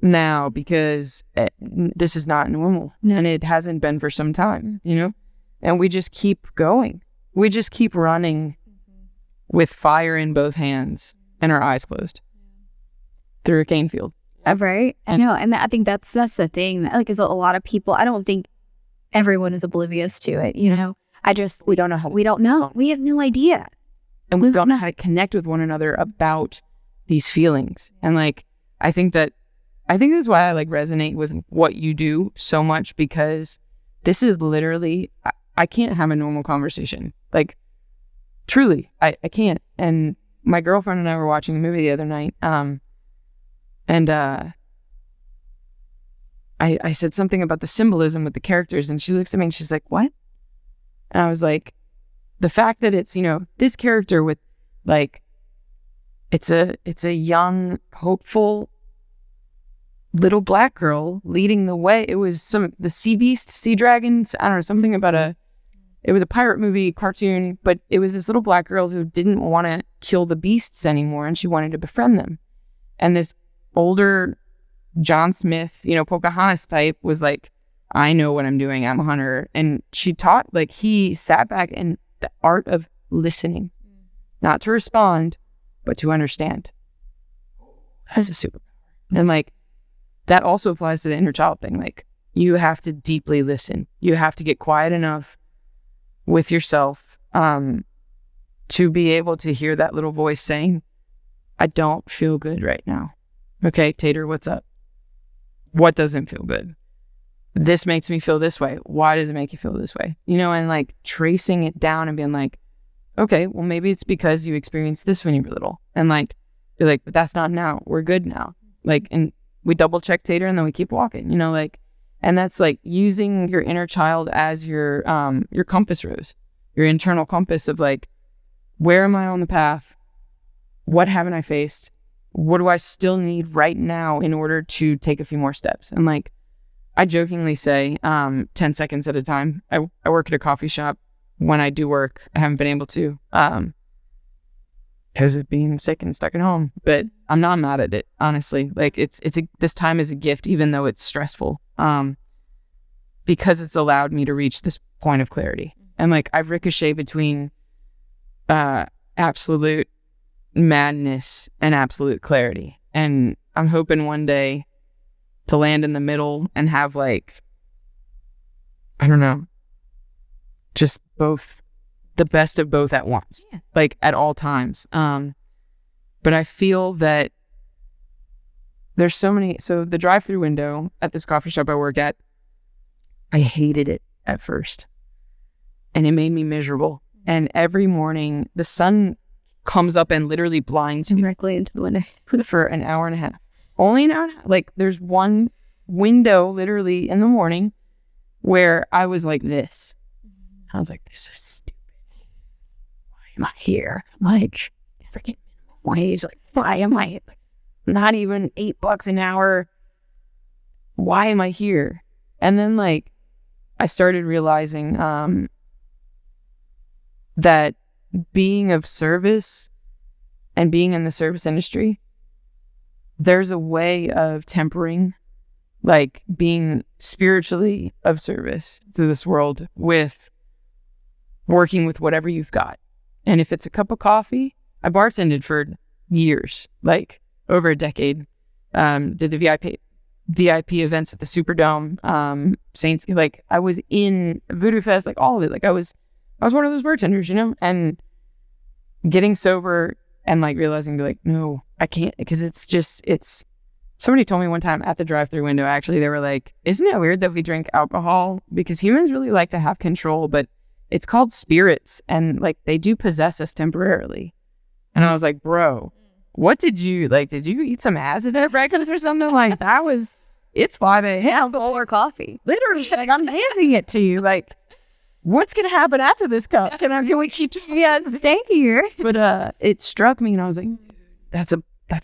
now, because this is not normal. And it hasn't been for some time, you know? And we just keep going. We just keep running with fire in both hands and our eyes closed through a cane field. Right. I know. And I think that's the thing. Like, is a lot of people, I don't think everyone is oblivious to it, you know? We don't know. We have no idea. And we don't know how to connect with one another about these feelings. And like, I think this is why I like resonate with what you do so much, because this is literally, I can't have a normal conversation. Like, truly, I can't. And my girlfriend and I were watching a movie the other night. And I said something about the symbolism with the characters, and she looks at me and she's like, what? And I was like, the fact that it's, you know, this character with like, it's a young, hopeful little black girl leading the way. It was the sea beast, sea dragons, I don't know, something about it was a pirate movie cartoon, but it was this little black girl who didn't want to kill the beasts anymore, and she wanted to befriend them. And this older John Smith, you know, Pocahontas type was like, I know what I'm doing. I'm a hunter. And she taught, like, he sat back and the art of listening, not to respond, but to understand. That's a superpower. And like, that also applies to the inner child thing. Like, you have to deeply listen. You have to get quiet enough with yourself to be able to hear that little voice saying, I don't feel good right now. Okay, Tater, what's up? What doesn't feel good? This makes me feel this way. Why does it make you feel this way? You know, and like tracing it down and being like, okay, well, maybe it's because you experienced this when you were little. And like, you're like, but that's not now. We're good now. Like, and we double check Tater and then we keep walking, you know, like, and that's like using your inner child as your compass rose, your internal compass of like, where am I on the path? What haven't I faced? What do I still need right now in order to take a few more steps? And like, I jokingly say 10 seconds at a time. I work at a coffee shop. When I do work, I haven't been able to because of being sick and stuck at home. But I'm not mad at it, honestly. Like this time is a gift, even though it's stressful, because it's allowed me to reach this point of clarity. And like, I've ricocheted between absolute madness and absolute clarity. And I'm hoping one day to land in the middle and have like, I don't know, just both, the best of both at once, like at all times. But I feel that there's so the drive-through window at this coffee shop I work at, I hated it at first and it made me miserable. And every morning the sun comes up and literally blinds me directly into the window for an hour and a half. Only an hour and a half. Like, there's one window literally in the morning where I was like this. I was like, this is stupid. Why am I here? Like, freaking minimum wage. Like, why am I not even $8 an hour? Why am I here? And then like, I started realizing that being of service and being in the service industry, there's a way of tempering, like being spiritually of service to this world with working with whatever you've got. And if it's a cup of coffee, I bartended for years, like over a decade, did the VIP events at the Superdome, Saints, like I was in Voodoo Fest, like all of it. Like I was one of those bartenders, you know, and getting sober and like realizing like, no, I can't, because it's somebody told me one time at the drive-through window, actually, they were like, isn't it weird that we drink alcohol? Because humans really like to have control, but it's called spirits and like they do possess us temporarily. And I was like, bro, what did you eat some acid at breakfast or something? Like that was it's 5 a.m. Before coffee. Literally, like, I'm handing it to you. Like, what's going to happen after this cup? Can we keep Stay here. But it struck me, and I was like, that's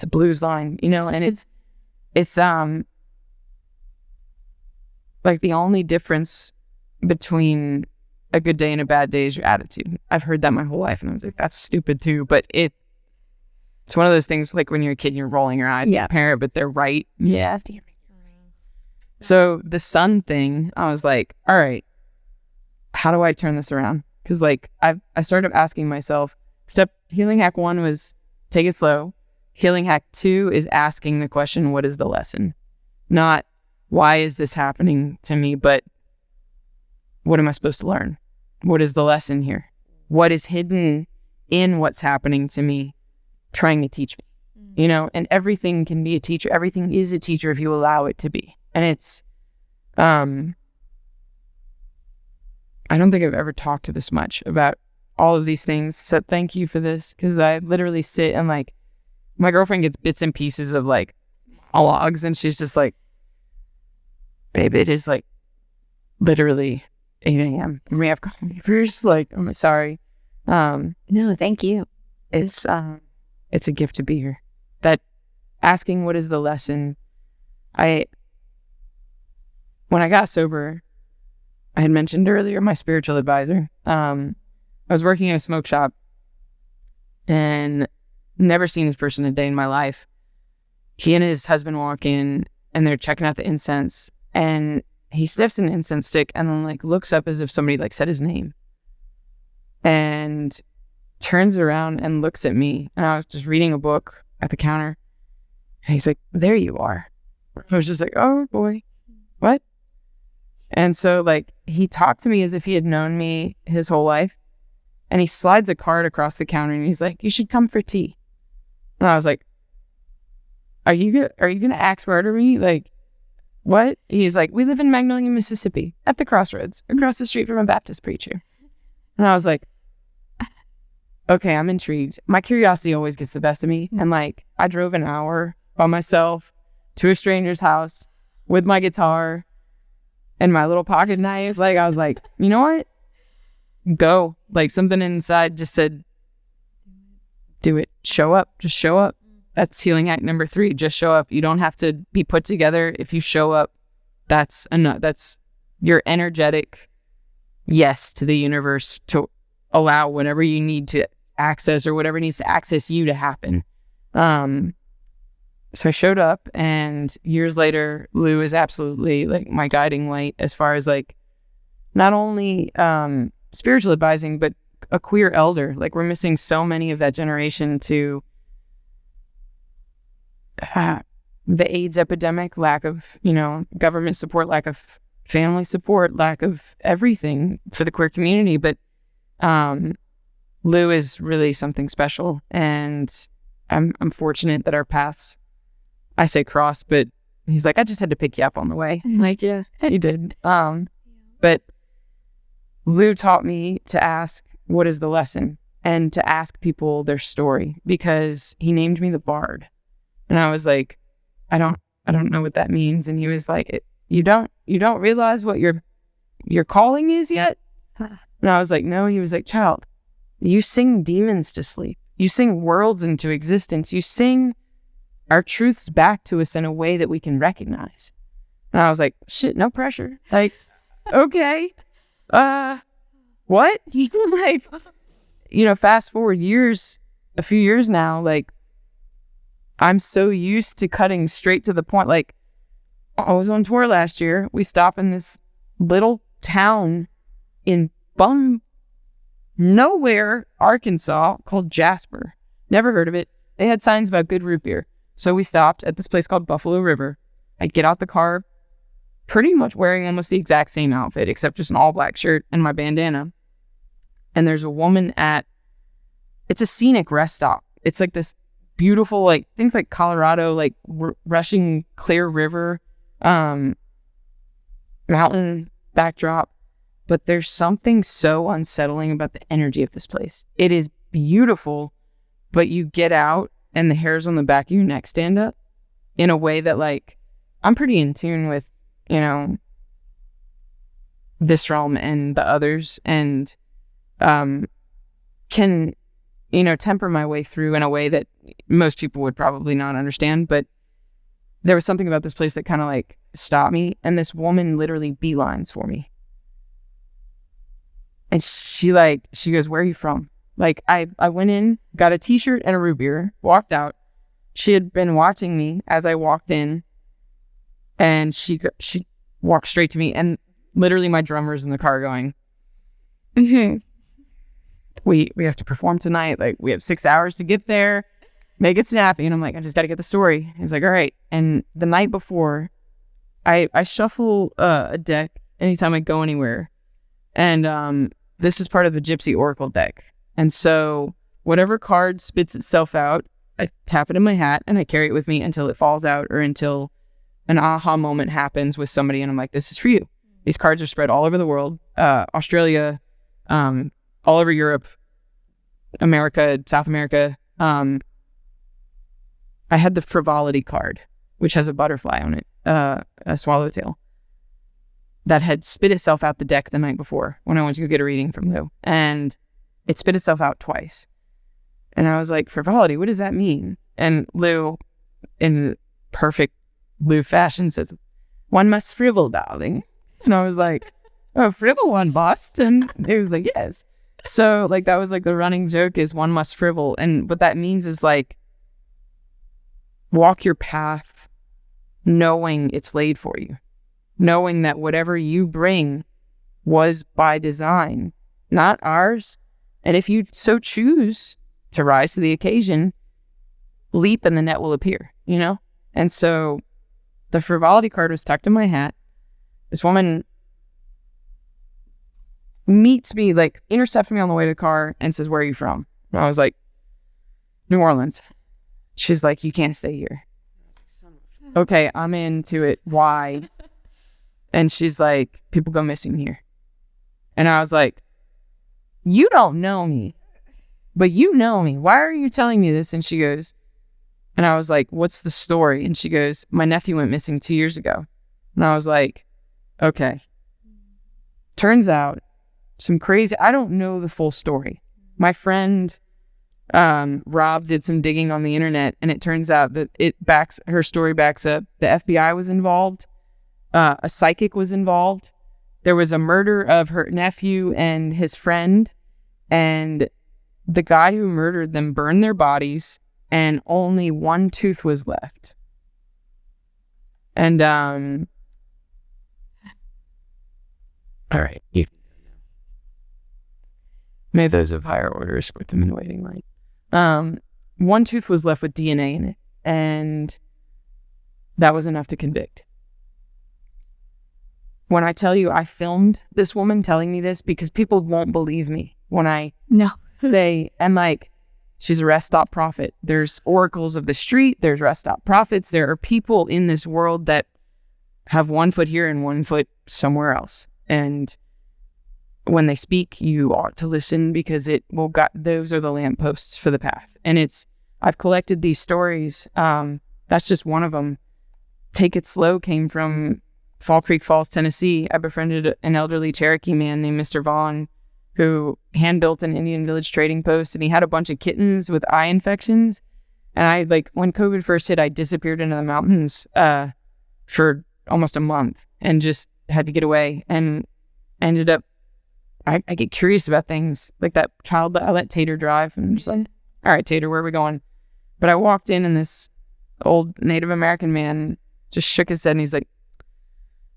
a blues line, you know? And it's like the only difference between a good day and a bad day is your attitude. I've heard that my whole life, and I was like, that's stupid too. But it's one of those things, like when you're a kid and you're rolling your eyes at your parent, but they're right. Yeah. So the sun thing, I was like, all right, how do I turn this around? Because like I started asking myself, healing hack 1 was take it slow. Healing hack 2 is asking the question, what is the lesson? Not why is this happening to me, but what am I supposed to learn? What is the lesson here? What is hidden in what's happening to me trying to teach me? You know, and everything can be a teacher. Everything is a teacher if you allow it to be. And it's, I don't think I've ever talked to this much about all of these things. So thank you for this, because I literally sit and like, my girlfriend gets bits and pieces of like logs, and she's just like, babe, it is like literally 8 a.m. We have coffee first. Like, I'm sorry. No, thank you. It's a gift to be here. That asking what is the lesson. When I got sober, I had mentioned earlier my spiritual advisor. I was working in a smoke shop and never seen this person a day in my life. He and his husband walk in and they're checking out the incense, and he sniffs an incense stick and then like looks up as if somebody like said his name, and turns around and looks at me. And I was just reading a book at the counter, and he's like, there you are. I was just like, oh boy, what? And so like he talked to me as if he had known me his whole life, and he slides a card across the counter and he's like, you should come for tea. And I was like, are you gonna axe murder me? Like, what? He's like, we live in Magnolia, Mississippi, at the crossroads, across the street from a Baptist preacher. And I was like, okay, I'm intrigued. My curiosity always gets the best of me. And like, I drove an hour by myself to a stranger's house with my guitar and my little pocket knife. Like, I was like, you know what? Go. Like, something inside just said, do it. Show up. Just show up. That's healing hack number 3. Just show up. You don't have to be put together. If you show up, that's enough. That's your energetic yes to the universe to allow whatever you need to access or whatever needs to access you to happen. So I showed up, and years later, Lou is absolutely like my guiding light as far as like not only spiritual advising, but a queer elder. Like, we're missing so many of that generation to the AIDS epidemic, lack of, government support, lack of family support, lack of everything for the queer community. But Lou is really something special, and I'm fortunate that our paths, I say crossed, but he's like, I just had to pick you up on the way. I'm like, yeah, you did. But Lou taught me to ask, what is the lesson? And to ask people their story, because he named me the Bard. And I was like, I don't know what that means. And he was like, you don't realize what your calling is yet? And I was like, no. He was like, child, you sing demons to sleep. You sing worlds into existence. You sing our truths back to us in a way that we can recognize. And I was like, shit, no pressure. Like, okay. What? Like, fast forward a few years now, like, I'm so used to cutting straight to the point. Like, I was on tour last year. We stopped in this little town in nowhere, Arkansas, called Jasper. Never heard of it. They had signs about good root beer. So we stopped at this place called Buffalo River. I get out the car, pretty much wearing almost the exact same outfit, except just an all black shirt and my bandana. And there's a woman it's a scenic rest stop. It's like this beautiful, like, things like Colorado, like rushing clear river, mountain backdrop. But there's something so unsettling about the energy of this place. It is beautiful, but you get out and the hairs on the back of your neck stand up in a way that, like, I'm pretty in tune with, this realm and the others, and can, temper my way through in a way that most people would probably not understand. But there was something about this place that kind of like stopped me, and this woman literally beelines for me. And she goes, "Where are you from?" Like, I went in, got a t-shirt and a root beer, walked out. She had been watching me as I walked in, and she walked straight to me, and literally my drummer's in the car going, we have to perform tonight. Like, we have 6 hours to get there. Make it snappy. And I'm like, I just got to get the story. He's like, all right. And the night before, I shuffle a deck anytime I go anywhere. And this is part of the Gypsy Oracle deck. And so whatever card spits itself out, I tap it in my hat and I carry it with me until it falls out, or until an aha moment happens with somebody. And I'm like, this is for you. These cards are spread all over the world, Australia, all over Europe, America, South America. I had the frivolity card, which has a butterfly on it, a swallowtail, that had spit itself out the deck the night before when I went to go get a reading from Lou. And it spit itself out twice. And I was like, frivolity, what does that mean? And Lou, in perfect Lou fashion, says, "One must frivol, darling." And I was like, "Oh, frivol one bust." And it was like, yes. So like, that was like the running joke, is one must frivol. And what that means is like, walk your path knowing it's laid for you, knowing that whatever you bring was by design, not ours. And if you so choose to rise to the occasion, leap and the net will appear, And so the frivolity card was tucked in my hat. This woman meets me, like intercepts me on the way to the car and says, "Where are you from?" And I was like, "New Orleans." She's like, "You can't stay here." Okay, I'm into it. Why? And she's like, "People go missing here." And I was like, "You don't know me, but you know me. Why are you telling me this?" And she goes, and I was like, "What's the story?" And she goes, "My nephew went missing 2 years ago." And I was like, okay. Turns out I don't know the full story. My friend, Rob, did some digging on the internet, and it turns out that her story backs up. The FBI was involved. A psychic was involved. There was a murder of her nephew and his friend, and the guy who murdered them burned their bodies, and only one tooth was left. And, all right. May those of higher order escort them in the waiting line. One tooth was left with DNA in it, and that was enough to convict. When I tell you I filmed this woman telling me this, because people won't believe me when I say, and like, she's a rest stop prophet. There's oracles of the street. There's rest stop prophets. There are people in this world that have 1 foot here and 1 foot somewhere else. And when they speak, you ought to listen, because those are the lampposts for the path. And I've collected these stories. That's just one of them. Take It Slow came from Fall Creek Falls, Tennessee. I befriended an elderly Cherokee man named Mr. Vaughn, who hand-built an Indian village trading post, and he had a bunch of kittens with eye infections. And when COVID first hit, I disappeared into the mountains for almost a month and just had to get away, and ended up, I get curious about things, like that child that I let Tater drive, and I'm just like, all right, Tater, where are we going? But I walked in, and this old Native American man just shook his head, and he's like,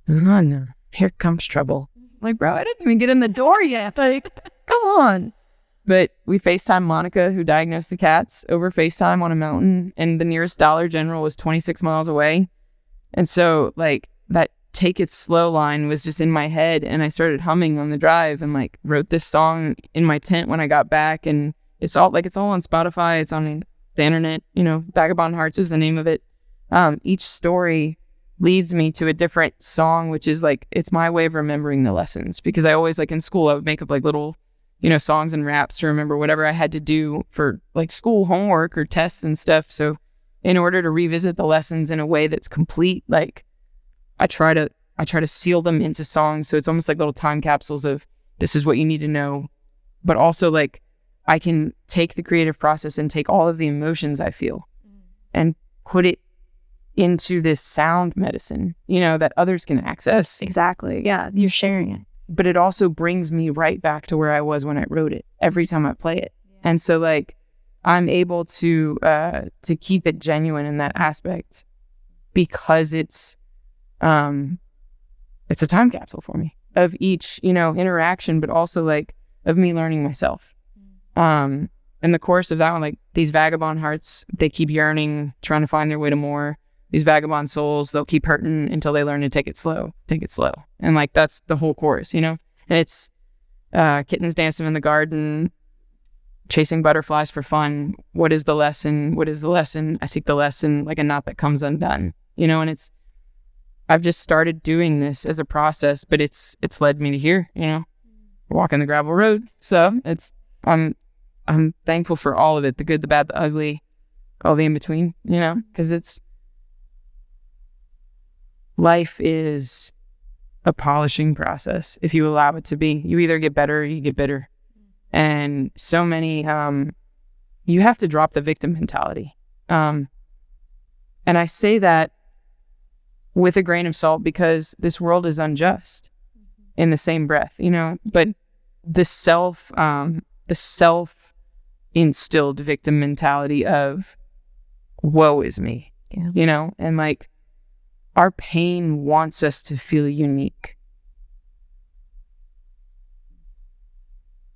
"Oh no, here comes trouble." I'm like, bro, I didn't even get in the door yet. Like, come on. But we FaceTime Monica, who diagnosed the cats, over FaceTime on a mountain, and the nearest Dollar General was 26 miles away. And so like that Take It Slow line was just in my head, and I started humming on the drive, and like wrote this song in my tent when I got back. And it's all on Spotify. It's on the internet, Vagabond Hearts is the name of it. Each story leads me to a different song, which is like, it's my way of remembering the lessons, because I always, like in school, I would make up like little, songs and raps to remember whatever I had to do for like school homework or tests and stuff. So in order to revisit the lessons in a way that's complete, like I try to seal them into songs. So it's almost like little time capsules of this is what you need to know. But also like I can take the creative process and take all of the emotions I feel and put it into this sound medicine, that others can access. Exactly. Yeah. You're sharing it. But it also brings me right back to where I was when I wrote it every time I play it. Yeah. And so like I'm able to keep it genuine in that aspect because it's a time capsule for me of each, interaction, but also like of me learning myself. In the course of that one, like these vagabond hearts, they keep yearning, trying to find their way to more. These vagabond souls, they'll keep hurting until they learn to take it slow. And like, that's the whole chorus, And it's kittens dancing in the garden, chasing butterflies for fun. What is the lesson? I seek the lesson like a knot that comes undone, and I've just started doing this as a process, but it's led me to here, walking the gravel road. So I'm thankful for all of it, the good, the bad, the ugly, all the in between, because life is a polishing process. If you allow it to be, you either get better or you get bitter. And so many, you have to drop the victim mentality. And I say that with a grain of salt because this world is unjust in the same breath, but the self instilled victim mentality of woe is me, and like our pain wants us to feel unique,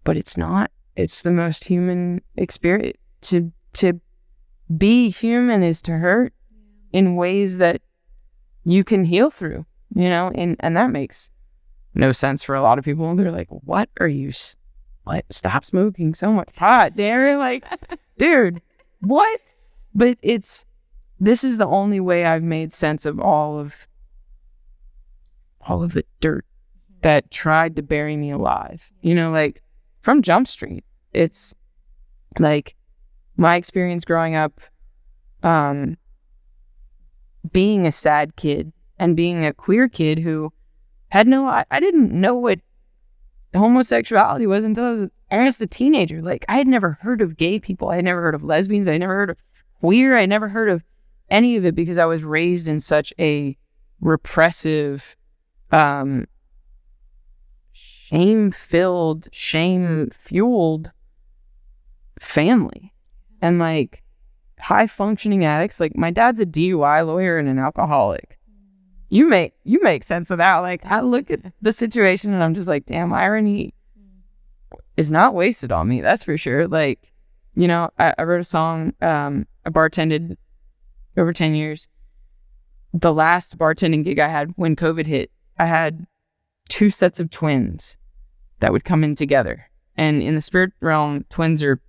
but it's not. It's the most human experience. To be human is to hurt in ways that you can heal through, and that makes no sense for a lot of people. They're like, what are you, stop smoking so much pot, Darren? Like, dude, what? But this is the only way I've made sense of all of the dirt that tried to bury me alive, like from Jump Street. It's like my experience growing up, being a sad kid and being a queer kid who had I didn't know what homosexuality was until I was almost a teenager. Like I had never heard of gay people. I had never heard of lesbians. I had never heard of queer. I had never heard of any of it because I was raised in such a repressive, shame-filled, shame-fueled family. And like high-functioning addicts. Like my dad's a DUI lawyer and an alcoholic. You make sense of that. Like I look at the situation and I'm just like, damn, irony is not wasted on me. That's for sure. Like, I wrote a song. I bartended over 10 years. The last bartending gig I had when COVID hit, I had 2 sets of twins that would come in together. And in the spirit realm, twins are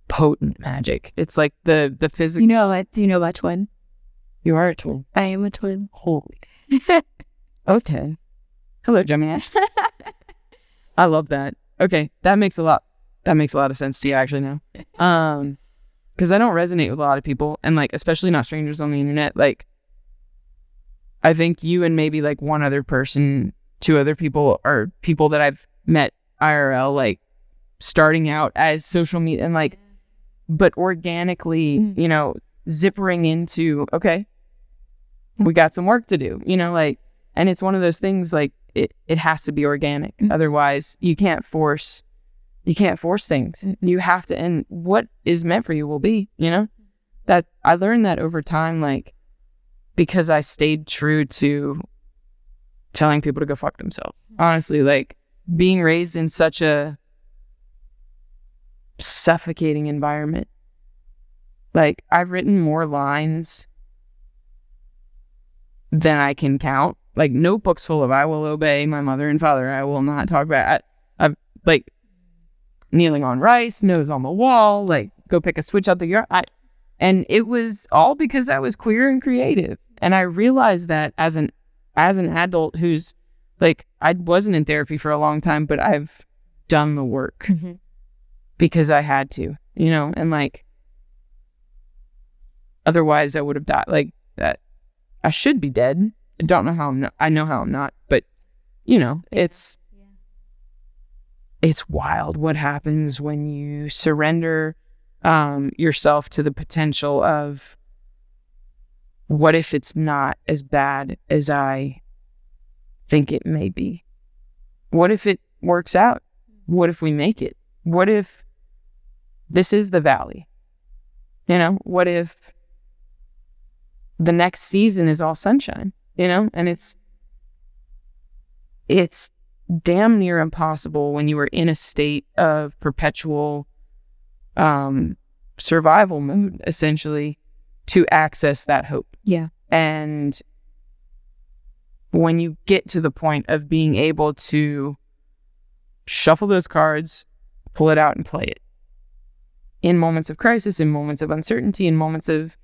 potent magic. It's like the physical. Do you know my twin? You are a twin. I am a twin. Holy. Okay. Hello, Gemini. I love that. Okay, that makes a lot of sense to you actually now. Because I don't resonate with a lot of people, and like especially not strangers on the internet. Like I think you and maybe like one other person, 2 other people are people that I've met IRL, like starting out as social media and like, but organically, zippering into, okay, we got some work to do, like, and it's one of those things like it has to be organic. Otherwise you can't force things. You have to, and what is meant for you will be, that I learned that over time, like, because I stayed true to telling people to go fuck themselves. Honestly, like being raised in such a suffocating environment. Like I've written more lines than I can count. Like notebooks full of I will obey my mother and father. I will not talk about I've like kneeling on rice, nose on the wall, like go pick a switch out the yard. And it was all because I was queer and creative. And I realized that as an adult who's like, I wasn't in therapy for a long time, but I've done the work because I had to, and like, otherwise I would have died. Like that, I should be dead don't know how I'm not. I know how I'm not, but you know, it's wild what happens when you surrender yourself to the potential of what if it's not as bad as I think it may be? What if it works out? What if we make it? What if this is the valley? You know, what if the next season is all sunshine, you know? And it's damn near impossible when you are in a state of perpetual survival mode, essentially, to access that hope. Yeah. And when you get to the point of being able to shuffle those cards, pull it out and play it in moments of crisis, in moments of uncertainty, in moments of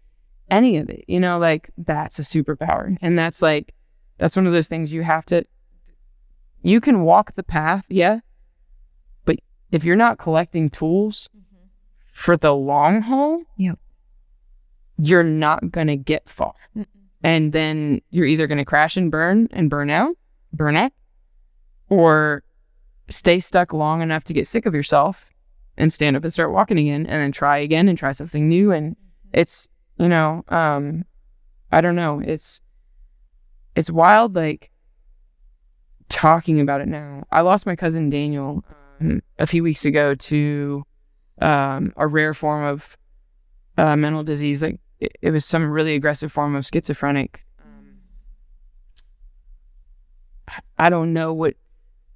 any of it, you know, like that's a superpower. And that's one of those things you can walk the path, yeah, but if you're not collecting tools for the long haul, you're not going to get far. And then you're either going to crash and burn out, or stay stuck long enough to get sick of yourself and stand up and start walking again, and then try again and try something new. And it's, you know, I don't know. It's wild, like, talking about it now. I lost my cousin Daniel a few weeks ago to a rare form of mental disease. Like, it was some really aggressive form of schizophrenic. I don't know what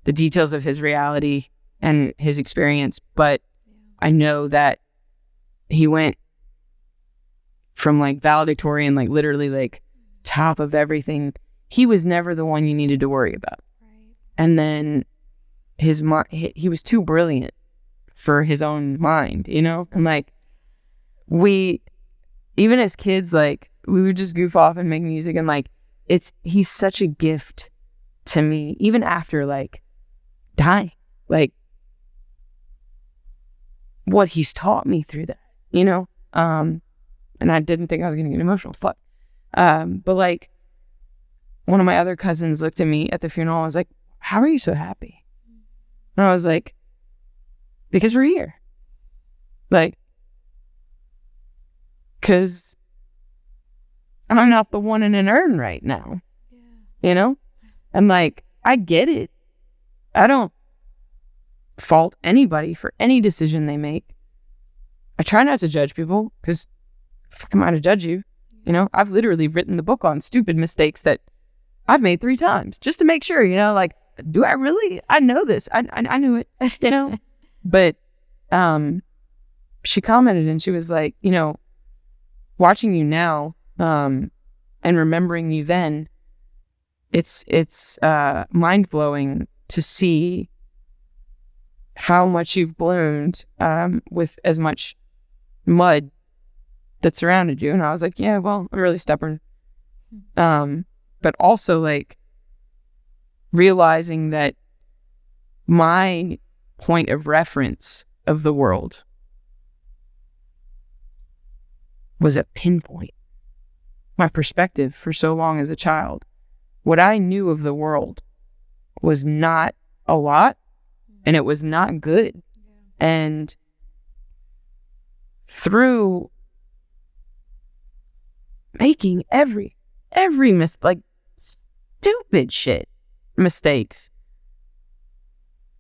the details of his reality and his experience, but I know that he went from like valedictorian, like literally like top of everything. He was never the one you needed to worry about. Right. And then he was too brilliant for his own mind, you know? And like, even as kids, like, we would just goof off and make music, and like, he's such a gift to me, even after like dying, like what he's taught me through that, you know? And I didn't think I was going to get emotional, but like, one of my other cousins looked at me at the funeral and was like, "How are you so happy?" And I was like, "Because we're here." Like, because I'm not the one in an urn right now, you know? And like, I get it. I don't fault anybody for any decision they make. I try not to judge people, because fuck am I to judge you? You know, I've literally written the book on stupid mistakes that I've made 3 times just to make sure, you know, like, do I really? I know this. I knew it, you know? But she commented and she was like, you know, watching you now and remembering you then, it's mind-blowing to see how much you've bloomed with as much mud that surrounded you. And I was like, yeah, well, I'm really stubborn. But also, like, realizing that my point of reference of the world was a pinpoint. My perspective for so long as a child, what I knew of the world was not a lot, and it was not good. And through making every stupid shit mistakes,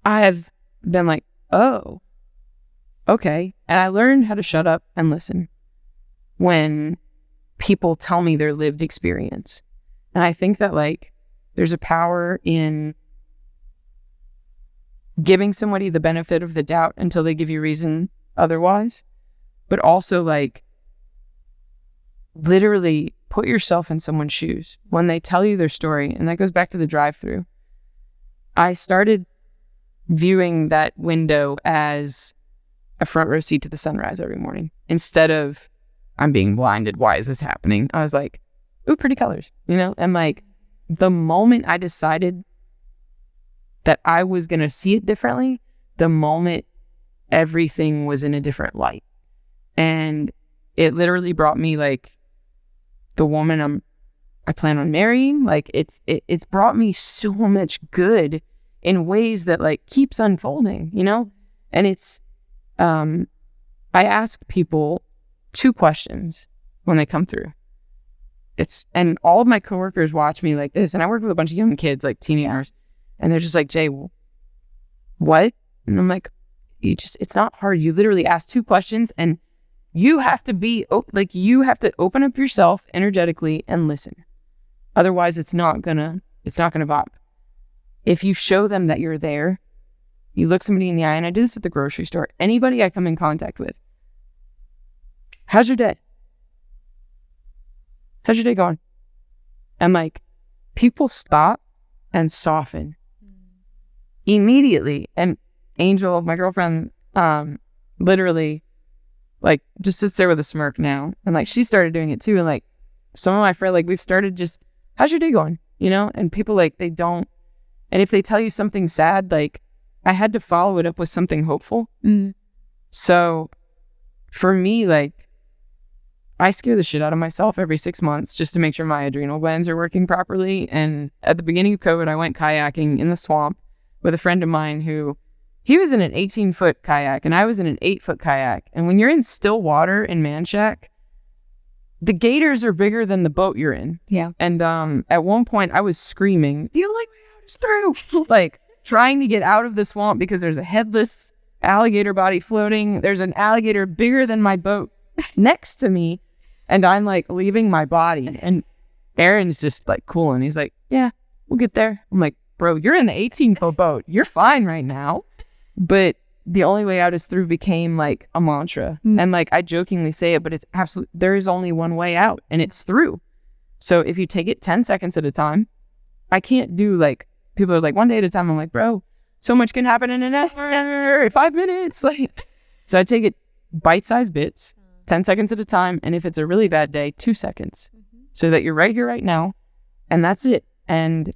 I have been like, oh, okay. And I learned how to shut up and listen when people tell me their lived experience. And I think that, like, there's a power in giving somebody the benefit of the doubt until they give you reason otherwise, but also, like, literally put yourself in someone's shoes when they tell you their story. And that goes back to the drive-through. I started viewing that window as a front row seat to the sunrise every morning. Instead of, I'm being blinded, why is this happening? I was like, ooh, pretty colors, you know? And like, the moment I decided that I was going to see it differently, the moment everything was in a different light. And it literally brought me, like, the woman I'm I plan on marrying. Like it's brought me so much good in ways that like keeps unfolding, you know? And it's, I ask people 2 questions when they come through. And all of my coworkers watch me like this. And I work with a bunch of young kids, like teenagers, and they're just like, Jay, what? And I'm like, it's not hard. You literally ask 2 questions and you have to you have to open up yourself energetically and listen. Otherwise it's not gonna vibe. If you show them that you're there, you look somebody in the eye, and I do this at the grocery store, anybody I come in contact with, how's your day? How's your day going? And like, people stop and soften immediately. And Angel, my girlfriend, literally like just sits there with a smirk now. And like, she started doing it too. And like, some of my friends, like, we've started just, how's your day going? You know? And people like, they don't, and if they tell you something sad, like, I had to follow it up with something hopeful. So for me, like, I scare the shit out of myself every 6 months just to make sure my adrenal glands are working properly. And at the beginning of COVID, I went kayaking in the swamp with a friend of mine who, he was in an 18-foot kayak and I was in an 8-foot kayak. And when you're in still water in Manchac, the gators are bigger than the boat you're in. Yeah. And at one point I was screaming, the only way out is through. Like, trying to get out of the swamp because there's a headless alligator body floating. There's an alligator bigger than my boat next to me. And I'm like leaving my body. And Aaron's just like cool. And he's like, yeah, we'll get there. I'm like, bro, you're in the 18-foot boat. You're fine right now. But the only way out is through became like a mantra. And like, I jokingly say it, but it's absolutely, there is only one way out, and it's through. So if you take it 10 seconds at a time, I can't do like, people are like, 1 day at a time. I'm like, bro, so much can happen in an hour, 5 minutes. Like, so I take it bite-sized bits, 10 seconds at a time. And if it's a really bad day, 2 seconds, so that you're right here, right now. And that's it. And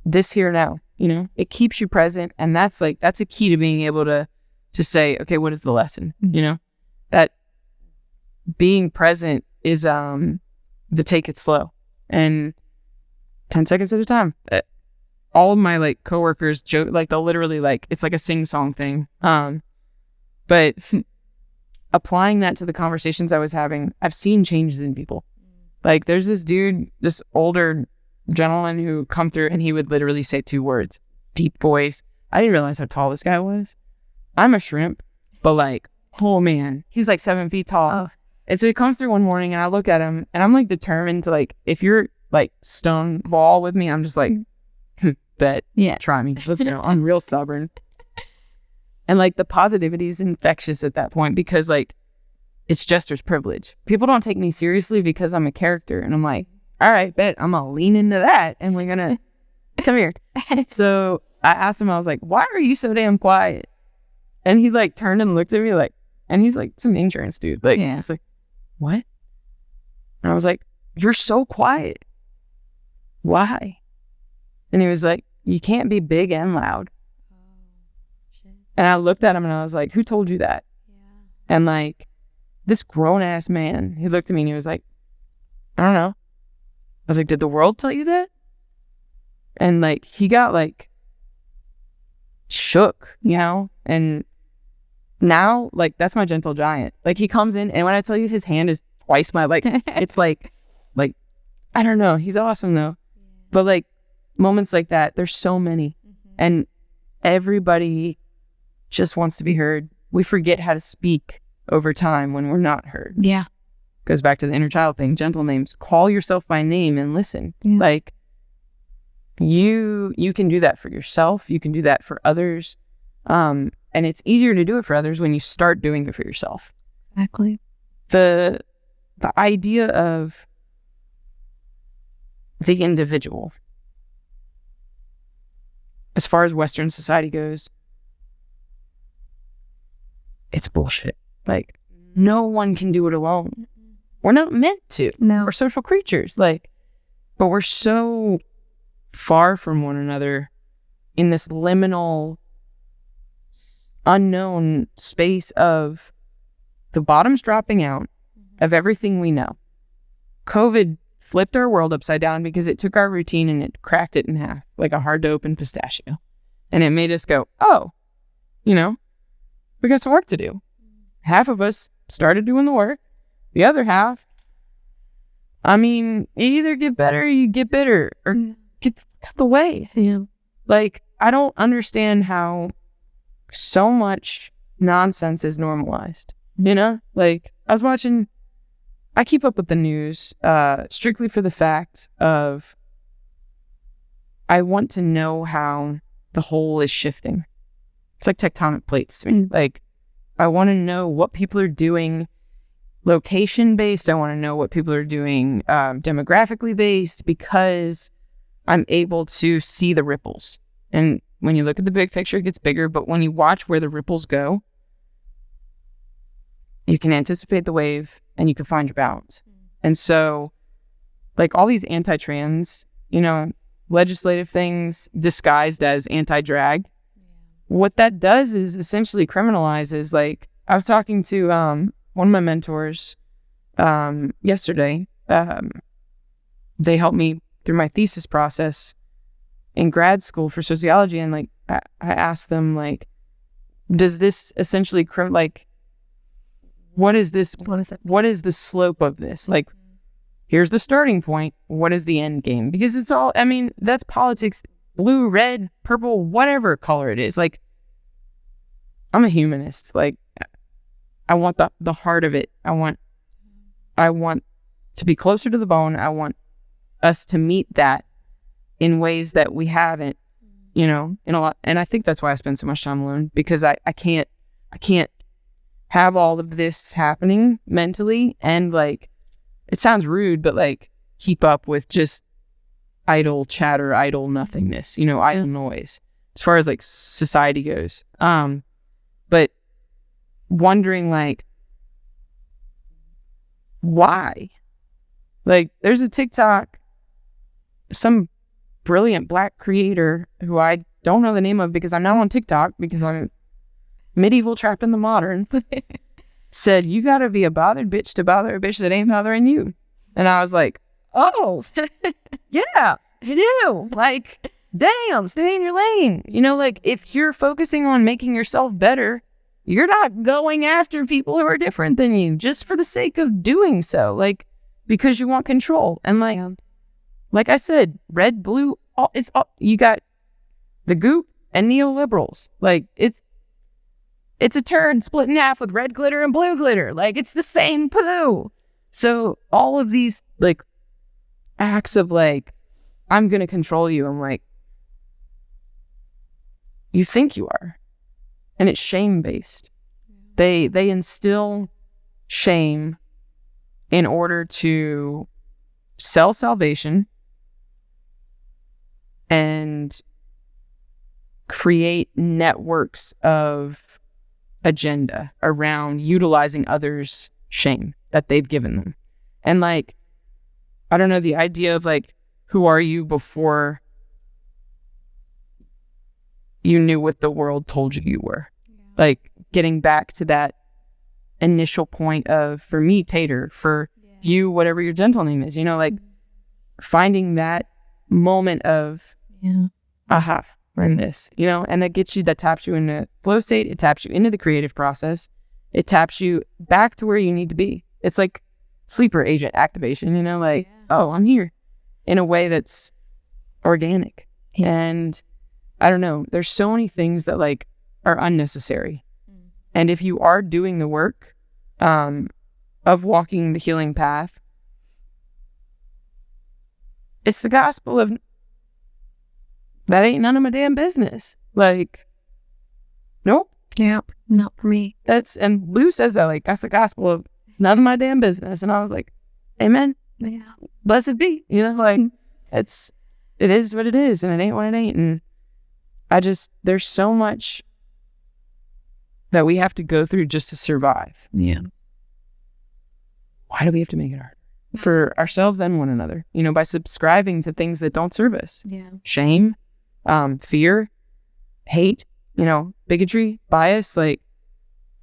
this here now, you know, it keeps you present. And that's a key to being able to say, okay, what is the lesson? You know, that being present is the take it slow, and 10 seconds at a time. All of my like coworkers joke, like they'll literally like, it's like a sing-song thing. But applying that to the conversations I was having, I've seen changes in people. Like, there's this dude, this older gentleman who come through, and he would literally say 2 words, deep voice. I didn't realize how tall this guy was. I'm a shrimp, but like, oh man, he's like 7 feet tall. Oh. And so he comes through one morning, and I look at him, and I'm like determined to like, if you're like stone wall with me, I'm just like, bet, yeah, try me. Let's go. I'm real stubborn. And like, the positivity is infectious at that point, because like, it's jester's privilege. People don't take me seriously because I'm a character, and I'm like, all right, bet, I'm gonna lean into that, and we're gonna come here. So I asked him, I was like, why are you so damn quiet? And he like turned and looked at me like, and he's like some insurance dude. Like, yeah. It's like, what? And I was like, you're so quiet. Why? And he was like, you can't be big and loud. Oh, shit. And I looked at him and I was like, who told you that? Yeah. And like, this grown ass man, he looked at me and he was like, I don't know. I was like, did the world tell you that? And like, he got like shook, you know? And now, like, that's my gentle giant. Like, he comes in, and when I tell you his hand is twice my, like, it's like, I don't know. He's awesome though. Yeah. But like, moments like that, there's so many. And everybody just wants to be heard. We forget how to speak over time when we're not heard. Yeah. Goes back to the inner child thing. Gentle names. Call yourself by name and listen. Yeah. Like, you can do that for yourself. You can do that for others. And it's easier to do it for others when you start doing it for yourself. Exactly. The idea of the individual, as far as Western society goes, it's bullshit. Like, no one can do it alone. We're not meant to. No. We're social creatures. Like, but we're so far from one another in this liminal, unknown space of the bottom's dropping out of everything we know. COVID flipped our world upside down because it took our routine and it cracked it in half like a hard to open pistachio. And it made us go, oh, we got some work to do. Half of us started doing the work. The other half, you either get better or you get bitter or get out the way. Yeah. Like, I don't understand how so much nonsense is normalized. Like, I keep up with the news strictly for the fact of I want to know how the whole is shifting. It's like tectonic plates to me. Like, I want to know what people are doing location based. I want to know what people are doing demographically based, because I'm able to see the ripples. And when you look at the big picture, it gets bigger. But when you watch where the ripples go, you can anticipate the wave and you can find your balance. And so, like, all these anti-trans, legislative things disguised as anti-drag, what that does is essentially criminalizes, like, I was talking to one of my mentors yesterday. They helped me through my thesis process in grad school for sociology, and like I asked them, like, does this essentially what is this? What is the slope of this? Like, here's the starting point. What is the end game? Because it's all, that's politics, blue, red, purple, whatever color it is. Like, I'm a humanist. Like, I want the heart of it. I want to be closer to the bone. I want us to meet that in ways that we haven't, in a lot. And I think that's why I spend so much time alone, because I can't have all of this happening mentally and, like, it sounds rude, but, like, keep up with just idle chatter, idle nothingness, idle noise as far as, like, society goes. But wondering, like, why? Like, there's a TikTok, some brilliant Black creator who I don't know the name of because I'm not on TikTok because I'm medieval trapped in the modern, said, you gotta be a bothered bitch to bother a bitch that ain't bothering you. And I was like, oh, yeah, I do. Like, damn, stay in your lane. Like, if you're focusing on making yourself better, you're not going after people who are different than you just for the sake of doing so, like, because you want control. And like I said, red, blue, you got the goop and neoliberals. Like, it's a turd split in half with red glitter and blue glitter. Like, it's the same poo. So all of these, like, acts of, like, I'm going to control you. I'm like, you think you are. And it's shame-based. They instill shame in order to sell salvation and create networks of agenda around utilizing others' shame that they've given them. And, like, I don't know, the idea of, like, who are you before you knew what the world told you you were. Like, getting back to that initial point of, for me, Tater, for you, whatever your gentle name is, like, finding that moment of aha, in this, and that taps you into flow state. It taps you into the creative process. It taps you back to where you need to be. It's like sleeper agent activation, oh, I'm here, in a way that's organic. And I don't know, there's so many things that, like, are unnecessary. And if you are doing the work of walking the healing path, it's the gospel of that ain't none of my damn business. Like, nope. Yeah, not for me. And Lou says that, like, that's the gospel of none of my damn business. And I was like, amen. Yeah. Blessed be. Like, it is what it is, and it ain't what it ain't. And there's so much that we have to go through just to survive. Yeah. Why do we have to make it hard for ourselves and one another? By subscribing to things that don't serve us. Yeah. Shame, fear, hate, bigotry, bias. Like,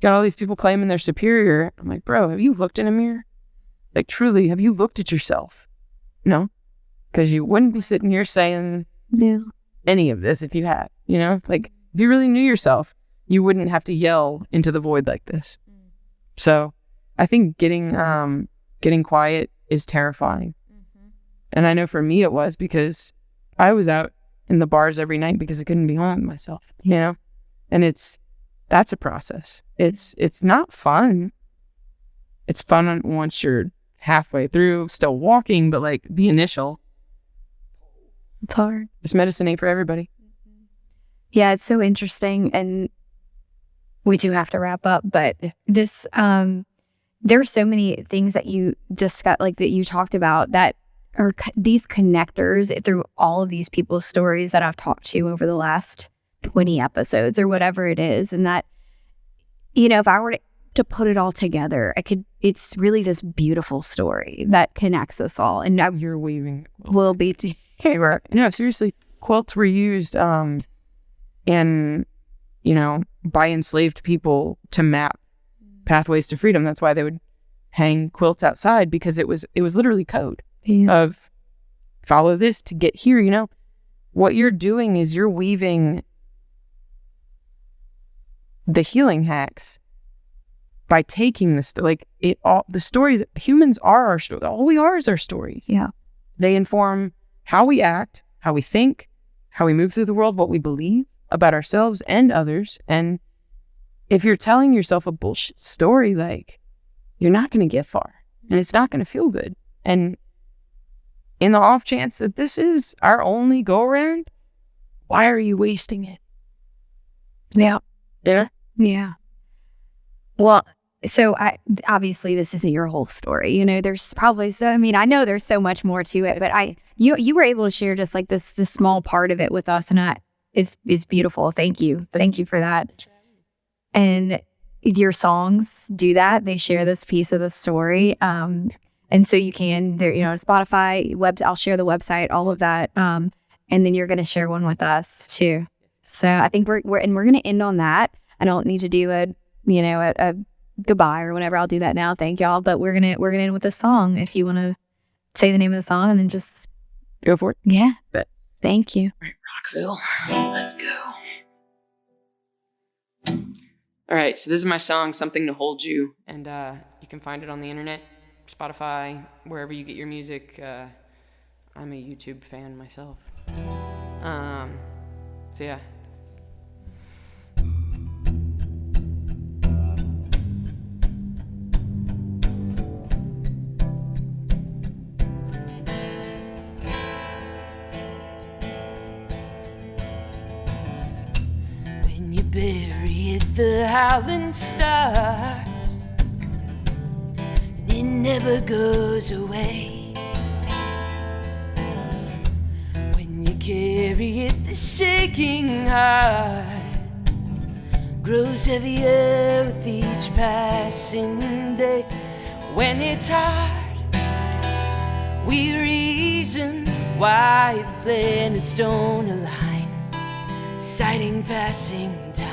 got all these people claiming they're superior. I'm like, bro, have you looked in a mirror? Like, truly, have you looked at yourself? No, because you wouldn't be sitting here saying any of this if you had, like if you really knew yourself, you wouldn't have to yell into the void like this. So I think getting quiet is terrifying. And I know for me it was, because I was out in the bars every night because I couldn't be home with myself, and that's a process. It's not fun. It's fun once you're halfway through, still walking, but like the initial. It's hard. This medicine ain't for everybody. Yeah, it's so interesting, and we do have to wrap up, but this, there's so many things that you discussed, like that you talked about, that are these connectors through all of these people's stories that I've talked to over the last 20 episodes or whatever it is. And that, if I were to put it all together, it's really this beautiful story that connects us all. And now you're weaving. Will be together. No, seriously, quilts were used by enslaved people to map pathways to freedom. That's why they would hang quilts outside, because it was literally code of follow this to get here. What you're doing is you're weaving the healing hacks by taking this, the stories. Humans are our story. All we are is our story. Yeah. They inform how we act, how we think, how we move through the world, what we believe about ourselves and others. And if you're telling yourself a bullshit story, you're not going to get far, and it's not going to feel good. And in the off chance that this is our only go around, why are you wasting it? Yeah. Yeah. Yeah. Well, so obviously this isn't your whole story. There's probably I know there's so much more to it, but you were able to share just like this small part of it with us, and it's beautiful. Thank you for that. And your songs do that. They share this piece of the story. And so you can, Spotify, I'll share the website, all of that. And then you're going to share one with us too. So I think we're going to end on that. I don't need to do a goodbye or whatever. I'll do that now. Thank y'all. But we're going to end with a song. If you want to say the name of the song and then just go for it. Yeah. Bet. Thank you. All right, Rockville. Let's go. All right, so this is my song, Something to Hold You, and you can find it on the internet, Spotify, wherever you get your music. I'm a YouTube fan myself. So yeah. When you bury the howling starts, and it never goes away. When you carry it, the shaking heart grows heavier with each passing day. When it's hard, we reason why the planets don't align, citing passing time.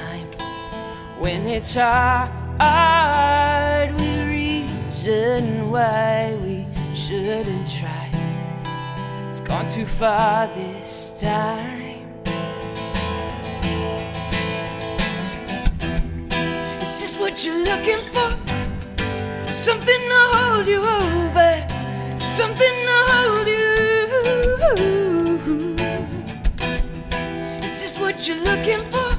When it's hard, we reason why we shouldn't try. It's gone too far this time. Is this what you're looking for? Something to hold you over, something to hold you. Is this what you're looking for?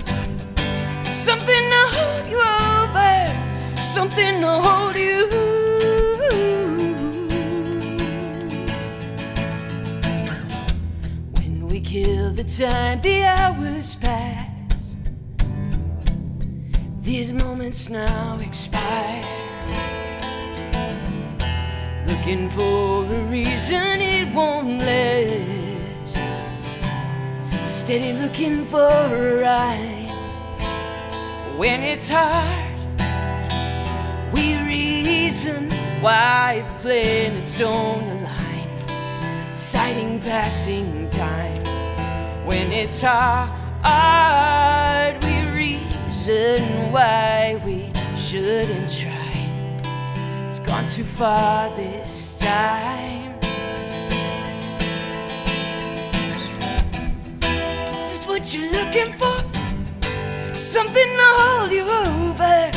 Something to hold you over, something to hold you. When we kill the time, the hours pass. These moments now expire. Looking for a reason it won't last. Steady looking for a ride. When it's hard, we reason why the planets don't align, citing passing time. When it's hard, we reason why we shouldn't try. It's gone too far this time. what you're looking for? Something to hold you over,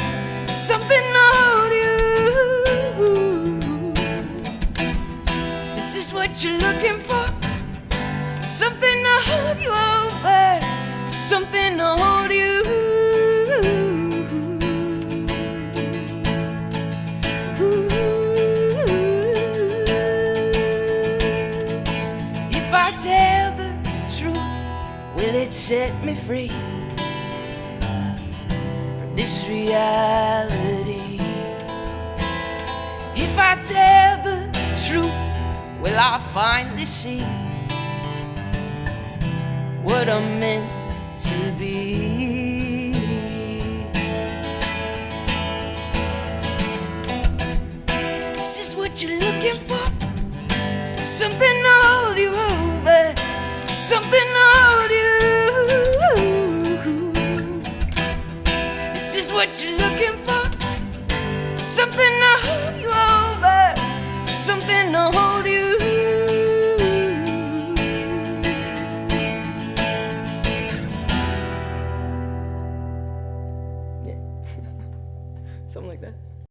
something to hold you. Is this what you're looking for? Something to hold you over, something to hold you. If I tell the truth, will it set me free from this reality? If I tell the truth, will I finally see what I'm meant to be? Is this what you're looking for? Something to hold you over, something to hold you. Is this what you're looking for? Something to hold you over, something to hold you. Something like that.